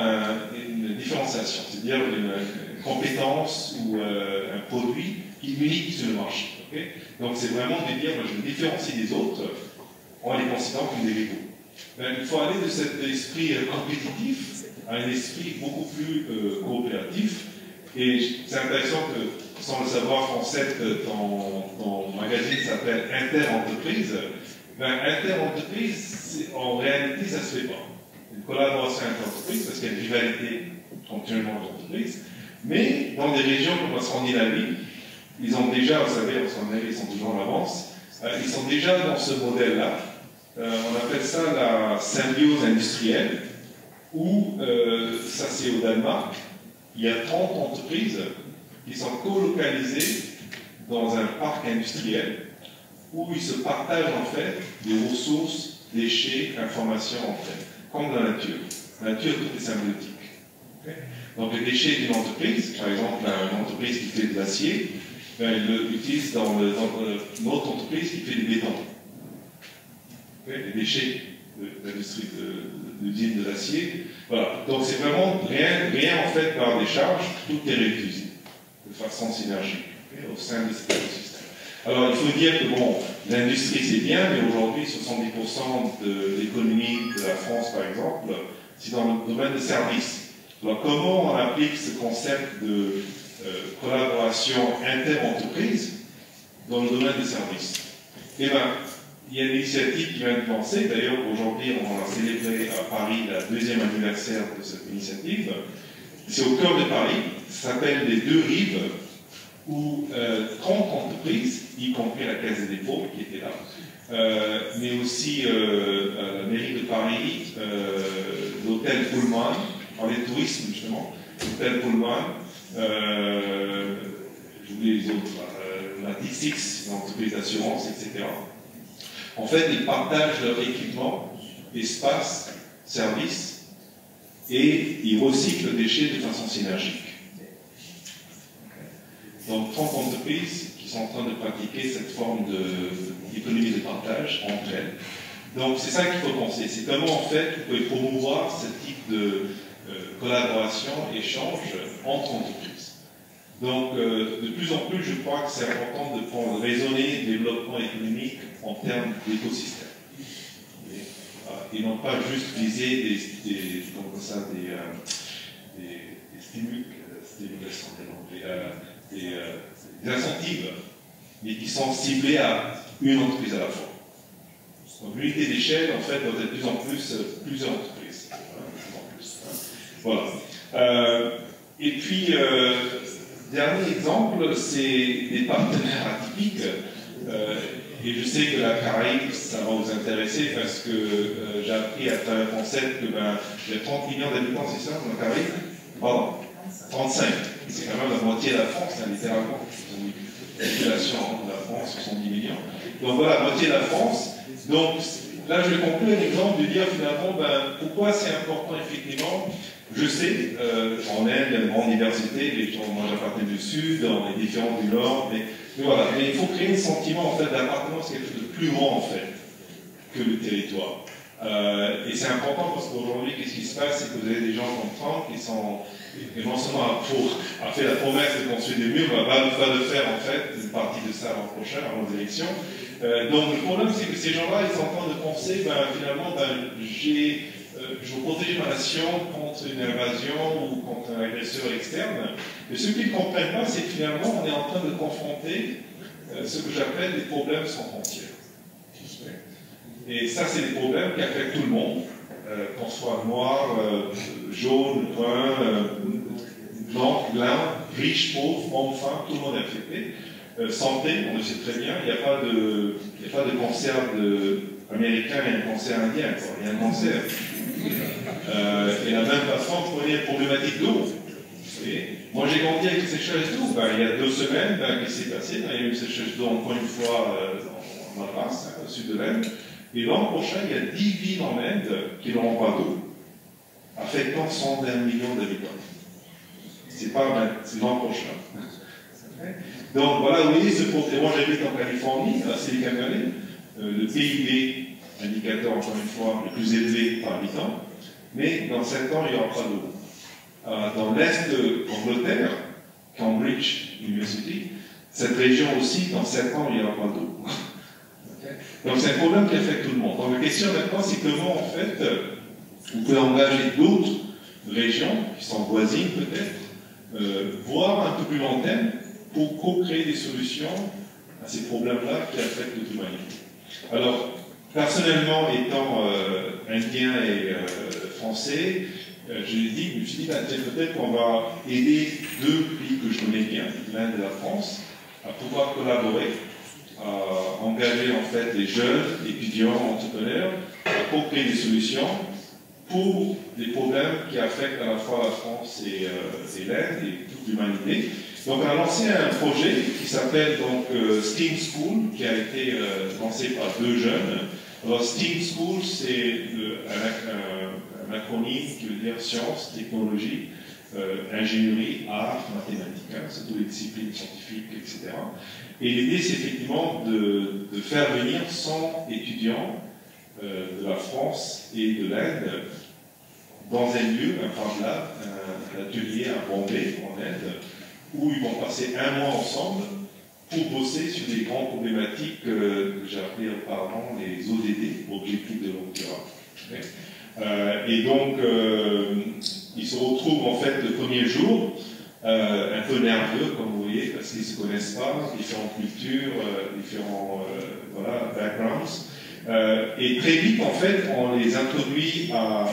une différenciation, c'est-à-dire une compétence ou un produit qui est unique sur le marché. Okay. Donc c'est vraiment de dire, moi, je me différencie des autres en les considérant comme des rivaux. Il faut aller de cet esprit compétitif à un esprit beaucoup plus coopératif. Et c'est intéressant que, sans le savoir, Français, ton magazine s'appelle Inter-entreprise. Inter-entreprise, en réalité, ça ne se fait pas. Une collaboration inter-entreprise, parce qu'il y a une rivalité continuellement d'entreprise. Mais dans des régions comme la Scandinavie, ils ont déjà, vous savez, en Scandinavie, ils sont toujours en avance, ils sont déjà dans ce modèle-là. On appelle ça la symbiose industrielle, où, ça c'est au Danemark, il y a 30 entreprises qui sont colocalisées dans un parc industriel où ils se partagent en fait des ressources, déchets, informations entre elles, comme dans la nature. La nature, tout est symbiotique. Okay. Donc les déchets d'une entreprise, par exemple une entreprise qui fait de l'acier, ils l'utilisent dans une autre entreprise qui fait du béton. Okay. Les déchets de l'industrie de l'usine de l'acier. Voilà. Donc c'est vraiment rien en fait par des charges, tout est réutilisé de façon synergique au sein de cet écosystème. Alors il faut dire que bon, l'industrie c'est bien, mais aujourd'hui 70% de l'économie de la France par exemple, c'est dans le domaine des services. Alors comment on applique ce concept de collaboration inter-entreprise dans le domaine des services? Eh bien, il y a une initiative qui vient de lancer, d'ailleurs aujourd'hui on a célébré à Paris la 2e anniversaire de cette initiative. C'est au cœur de Paris, ça s'appelle les Deux Rives, où 30 entreprises, y compris la Caisse des dépôts qui était là, mais aussi la mairie de Paris, l'hôtel Pullman, dans les tourismes justement, l'hôtel Pullman, j'oublie les autres, la T6, l'entreprise d'assurance, etc. En fait, ils partagent leur équipement, espace, services, et ils recyclent les déchets de façon synergique. Donc 30 entreprises qui sont en train de pratiquer cette forme d'économie de partage entre elles. Donc c'est ça qu'il faut penser, c'est comment en fait vous pouvez promouvoir ce type de collaboration, échange entre entreprises. Donc de plus en plus je crois que c'est important de prendre raisonner le développement économique en termes d'écosystème. Et non pas juste viser des incentives, mais qui sont ciblés à une entreprise à la fois. Donc l'unité d'échelle, en fait, doit être de plus en plus plusieurs entreprises. Voilà. Et puis, dernier exemple, c'est des partenaires atypiques. Et je sais que la Caraïbe, ça va vous intéresser parce que j'ai appris à travers le concept que il y a 30 millions d'habitants, c'est ça, dans la Caraïbe? Pardon? 35. C'est quand même la moitié de la France, hein, littéralement. La population de la France, 70 millions. Donc voilà, la moitié de la France. Donc là, je vais conclure l'exemple de dire finalement, pourquoi c'est important effectivement. Je sais, en Inde, il y a une grande diversité, les gens, moi j'appartiens du Sud, on est différents du Nord, mais voilà. Mais il faut créer un sentiment en fait d'appartenance, quelque chose de plus grand en fait que le territoire. Et c'est important parce qu'aujourd'hui, qu'est-ce qui se passe, c'est que vous avez des gens comme Trump qui sont, et non seulement a fait la promesse de construire des murs, va le faire en fait, une partie de ça l'an prochain, avant les élections. Donc le problème, c'est que ces gens-là, ils sont en train de penser, finalement, je veux protéger ma nation contre une invasion ou contre un agresseur externe. Et ce qu'ils ne comprennent pas, c'est que finalement, on est en train de confronter ce que j'appelle des problèmes sans frontières. Et ça, c'est des problèmes qui affectent tout le monde, qu'on soit noir, jaune, brun, blanc, riche, pauvre, homme, femme, tout le monde est affecté. Santé, on le sait très bien, il n'y a pas de cancer américain et un cancer indien, quoi. Il y a un cancer. Et de la même façon, vous prenez une problématique d'eau. Moi, j'ai grandi avec une sécheresse d'eau. Il y a 2 semaines, qu'est-ce qui s'est passé? Il y a eu une sécheresse d'eau encore une fois en Alsace, au sud de l'Inde. Et l'an prochain, il y a 10 villes en Inde qui n'auront pas d'eau, affectant 120 millions d'habitants. C'est l'an prochain. Donc voilà, vous voyez, moi j'habite en Californie, à Silicon Valley, le PIB, indicateur encore une fois, le plus élevé par habitant, mais dans 7 ans, il n'y aura pas d'eau. Dans l'est de l'Angleterre, Cambridge University, cette région aussi, dans 7 ans, il n'y aura pas d'eau. Donc c'est un problème qui affecte tout le monde. Donc la question maintenant, c'est comment en fait, vous pouvez engager d'autres régions, qui sont voisines peut-être, voire un peu plus long terme, pour co-créer des solutions à ces problèmes-là qui affectent l'humanité. Alors, personnellement, étant indien et français, je me suis dit, peut-être qu'on va aider 2 pays que je connais bien, l'Inde et la France, à pouvoir collaborer, à engager en fait les jeunes, étudiants, entrepreneurs, à co-créer des solutions pour des problèmes qui affectent à la fois la France et l'Inde et toute l'humanité. Donc on a lancé un projet qui s'appelle donc STEAM School, qui a été lancé par 2 jeunes. Alors STEAM School, c'est un acronyme qui veut dire sciences, technologie, ingénierie, art, mathématiques, c'est toutes les disciplines scientifiques, etc. Et l'idée, c'est effectivement de faire venir 100 étudiants de la France et de l'Inde dans un lieu, un Fab Lab, un atelier à Bombay, en Inde, où ils vont passer 1 mois ensemble pour bosser sur des grandes problématiques que j'ai appelées auparavant les ODD, Objectifs de long terme. Et donc, ils se retrouvent en fait le premier jour, un peu nerveux, comme vous voyez, parce qu'ils ne se connaissent pas, différentes cultures, différents backgrounds. Et très vite, en fait, on les introduit à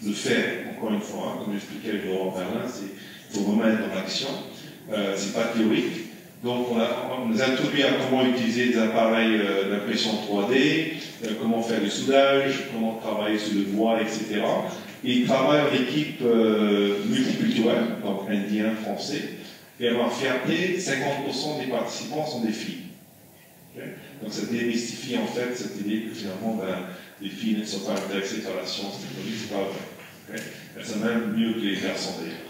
le faire, encore une fois, comme j'expliquais avec Laurent Berlin, il faut vraiment être dans l'action. C'est pas théorique. Donc on nous introduit à comment utiliser des appareils d'impression 3D, comment faire du soudage, comment travailler sur le bois, etc. Et ils travaillent en équipe multiculturelle, donc indien, français. Et à ma fierté, 50% des participants sont des filles. Okay? Donc ça démystifie en fait cette idée que finalement les filles ne sont pas intéressées par la science technologique, c'est pas vrai. Okay? Elles sont même mieux que les garçons d'ailleurs.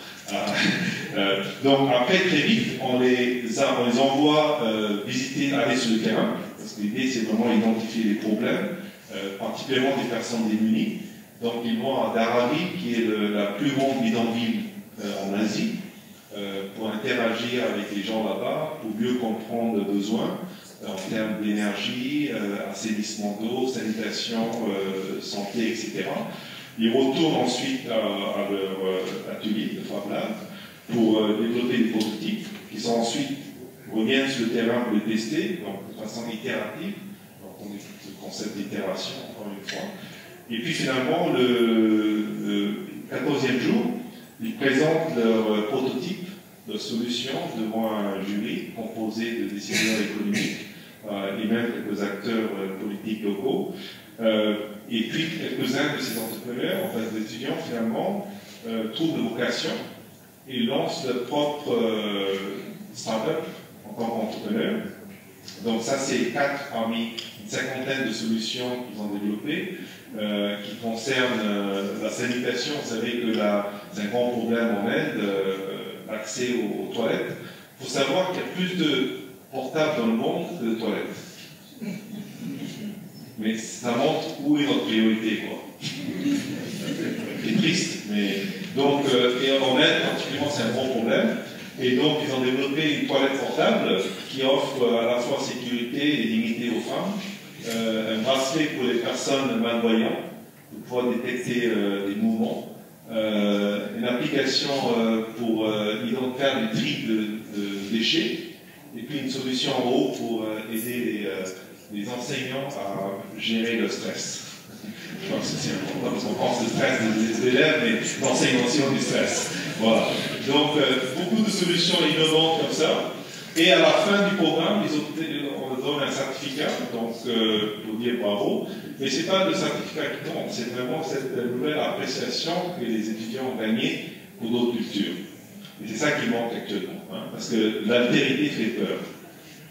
Donc après, très vite, on les envoie visiter, aller sur le terrain, parce que l'idée c'est vraiment identifier les problèmes, particulièrement des personnes démunies. Donc ils vont à Dharavi, qui est la plus grande bidonville en Asie, pour interagir avec les gens là-bas, pour mieux comprendre leurs besoins en termes d'énergie, assainissement d'eau, sanitation, santé, etc. Ils retournent ensuite à leur atelier de Fab Lab pour développer des prototypes qui sont ensuite reviennent sur le terrain pour les tester, donc de façon itérative. Donc on est le concept d'itération, encore une fois. Et puis finalement, le 14e jour, ils présentent leur prototype de solution devant un jury composé de décideurs économiques et même quelques acteurs politiques locaux. Et puis quelques-uns de ces entrepreneurs, enfin des étudiants finalement, trouvent de vocation et lancent leur propre start-up en tant qu'entrepreneur. Donc ça c'est 4 parmi une cinquantaine de solutions qu'ils ont développées qui concernent la sanitation. Vous savez que c'est un grand problème en Inde, l'accès aux toilettes. Il faut savoir qu'il y a plus de portables dans le monde que de toilettes. Mais ça montre où est notre priorité, quoi. C'est triste, mais donc, et en Inde particulièrement, c'est un gros problème. Et donc, ils ont développé une toilette portable qui offre à la fois sécurité et dignité aux femmes, un bracelet pour les personnes malvoyantes pour pouvoir détecter des mouvements, une application pour faire du tri de déchets, et puis une solution en haut pour aider les enseignants à gérer le stress. Je pense que c'est important parce qu'on pense le stress des élèves, mais l'enseignant aussi ont du stress. Voilà. Donc, beaucoup de solutions innovantes comme ça. Et à la fin du programme, on donne un certificat, donc pour dire bravo. Mais ce n'est pas le certificat qui compte, c'est vraiment cette nouvelle appréciation que les étudiants ont gagnée pour d'autres cultures. Et c'est ça qui manque actuellement, hein, parce que l'altérité fait peur.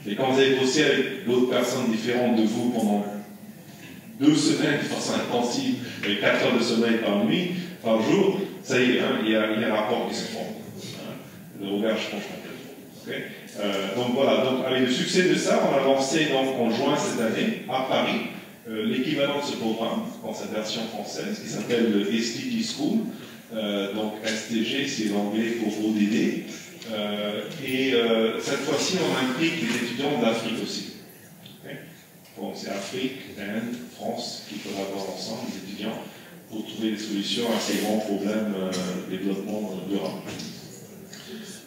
Et quand vous avez bossé avec d'autres personnes différentes de vous pendant 2 semaines de façon intensive, avec 4 heures de sommeil par jour, ça y est, hein, il y a un rapport qui se forme. Hein, le regard change complètement. Okay, donc voilà, donc avec le succès de ça, on a lancé donc en juin cette année à Paris l'équivalent de ce programme dans sa version française qui s'appelle le SDG School. Donc SDG, c'est l'anglais pour ODD. Et cette fois-ci, on implique les étudiants d'Afrique aussi. Okay, donc c'est Afrique, Inde, France qui collaborent ensemble, les étudiants, pour trouver des solutions à ces grands problèmes de développement durable.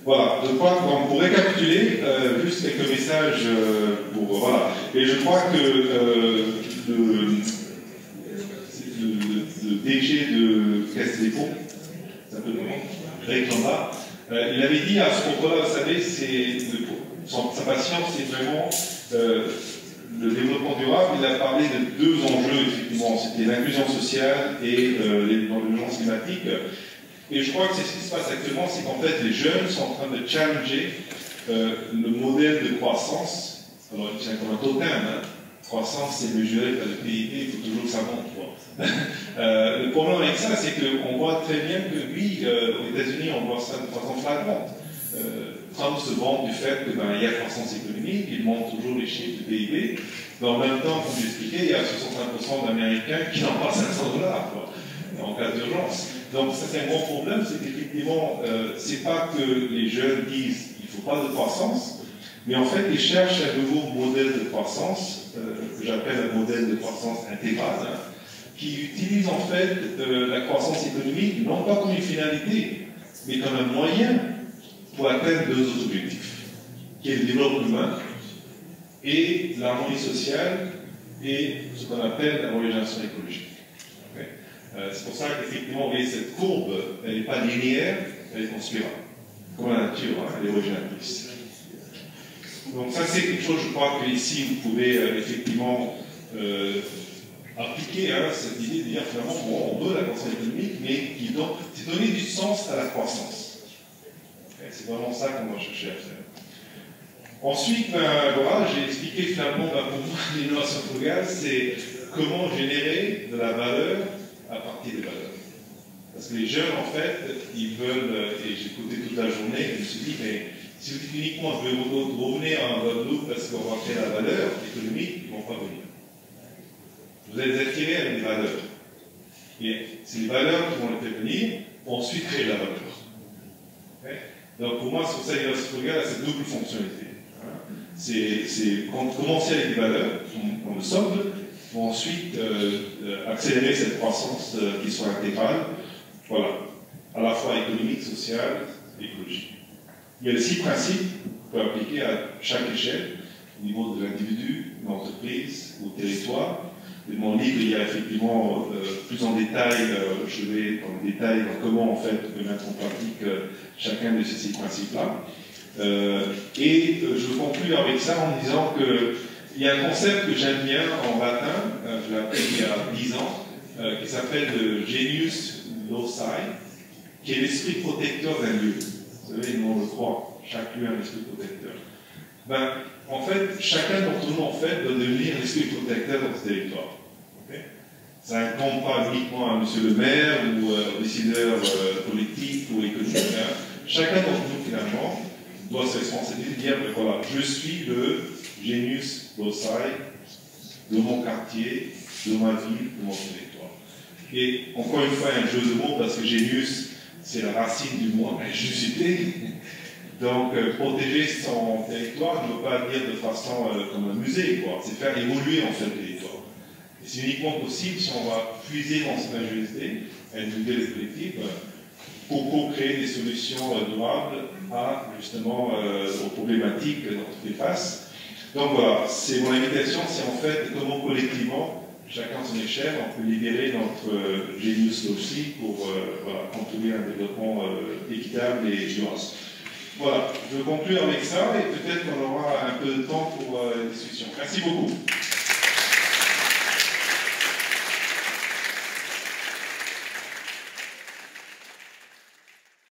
Voilà, je crois qu'on pour récapituler, juste quelques messages pour voilà. Et je crois que le DG de Caisse des Dépôts, ça peut réclamer. Il avait dit à ce propos-là, vous savez, sa passion, c'est vraiment le développement durable. Il a parlé de 2 enjeux, effectivement, c'était l'inclusion sociale et l'urgence climatique. Et je crois que c'est ce qui se passe actuellement, c'est qu'en fait, les jeunes sont en train de challenger le modèle de croissance. Alors, c'est comme un totem, hein. Croissance, c'est mesuré par le PIB, il faut toujours que ça monte, quoi. Le problème avec ça, c'est qu'on voit très bien que, oui, aux États-Unis, on voit ça de façon flagrante. Trump se vante du fait qu'il y a croissance économique, il monte toujours les chiffres du PIB, mais en même temps, comme j'expliquais, il y a 65% d'Américains qui n'ont pas $500, quoi, en cas d'urgence. Donc, ça, c'est un gros problème, c'est qu'effectivement, c'est pas que les jeunes disent qu'il ne faut pas de croissance, mais en fait, ils cherchent un nouveau modèle de croissance, que j'appelle un modèle de croissance intégrale, hein, qui utilise en fait la croissance économique non pas comme une finalité, mais comme un moyen pour atteindre 2 autres objectifs, qui est le développement humain et l'harmonie sociale et ce qu'on appelle la régénération écologique. Okay, c'est pour ça qu'effectivement, vous voyez, cette courbe, elle n'est pas linéaire, elle est en spirale. Comme la nature, hein, elle est régénératrice. Donc ça, c'est quelque chose, je crois que ici, vous pouvez effectivement appliquer hein, cette idée de dire finalement, bon, on veut la croissance économique, mais c'est donner du sens à la croissance. Okay, c'est vraiment ça qu'on va chercher à faire. Ensuite, voilà, j'ai expliqué finalement, pour moi, l'innovation frugale, c'est comment générer de la valeur à partir des valeurs. Parce que les jeunes, en fait, ils veulent, et j'ai écouté toute la journée, je me suis dit, mais si vous dites uniquement je vais revenir en Guadeloupe parce qu'on va créer la valeur économique, ils ne vont pas venir. Vous allez les attirer avec des valeurs. Et c'est les valeurs qui vont les faire venir, pour ensuite créer la valeur. Okay? Donc pour moi, c'est pour ça qu'il y a ce regard à cette double fonctionnalité. C'est commencer avec des valeurs, comme le socle, pour ensuite accélérer cette croissance qui soit intégrale, voilà, à la fois économique, sociale et écologique. Il y a les 6 principes qu'on peut appliquer à chaque échelle, au niveau de l'individu, de l'entreprise, au territoire. Dans le livre, il y a effectivement plus en détail, je vais dans le détail dans comment en fait on peut mettre en pratique chacun de ces 6 principes-là. Je conclue avec ça en disant qu'il y a un concept que j'aime bien en latin, je l'ai appris il y a 10 ans, qui s'appelle le genius loci, qui est l'esprit protecteur d'un lieu. Vous savez, nous on le croit, chaque lieu a un esprit protecteur. Ben, en fait, chacun d'entre nous en fait, doit devenir l'esprit protecteur dans ce territoire. Okay? Ça incombe pas uniquement à monsieur le maire ou aux décideurs politiques ou économiques. Hein. Chacun d'entre nous, finalement, doit se responsabiliser de dire, voilà, je suis le genius loci de mon quartier, de ma ville, de mon territoire. Et encore une fois, un jeu de mots, parce que genius, c'est la racine du mot injusté. Donc, protéger son territoire ne veut pas dire de façon comme un musée, quoi. C'est faire évoluer en fait le territoire. Et c'est uniquement possible si on va puiser dans cette injusté, individuelle et collective, pour co-créer des solutions durables à justement aux problématiques dont on fait face. Donc voilà, c'est mon invitation, c'est en fait comment collectivement, chacun à son échelle, on peut libérer notre genius loci pour voilà, contribuer à un développement équitable et durable. Voilà, je conclue avec ça et peut-être qu'on aura un peu de temps pour la discussion. Merci beaucoup.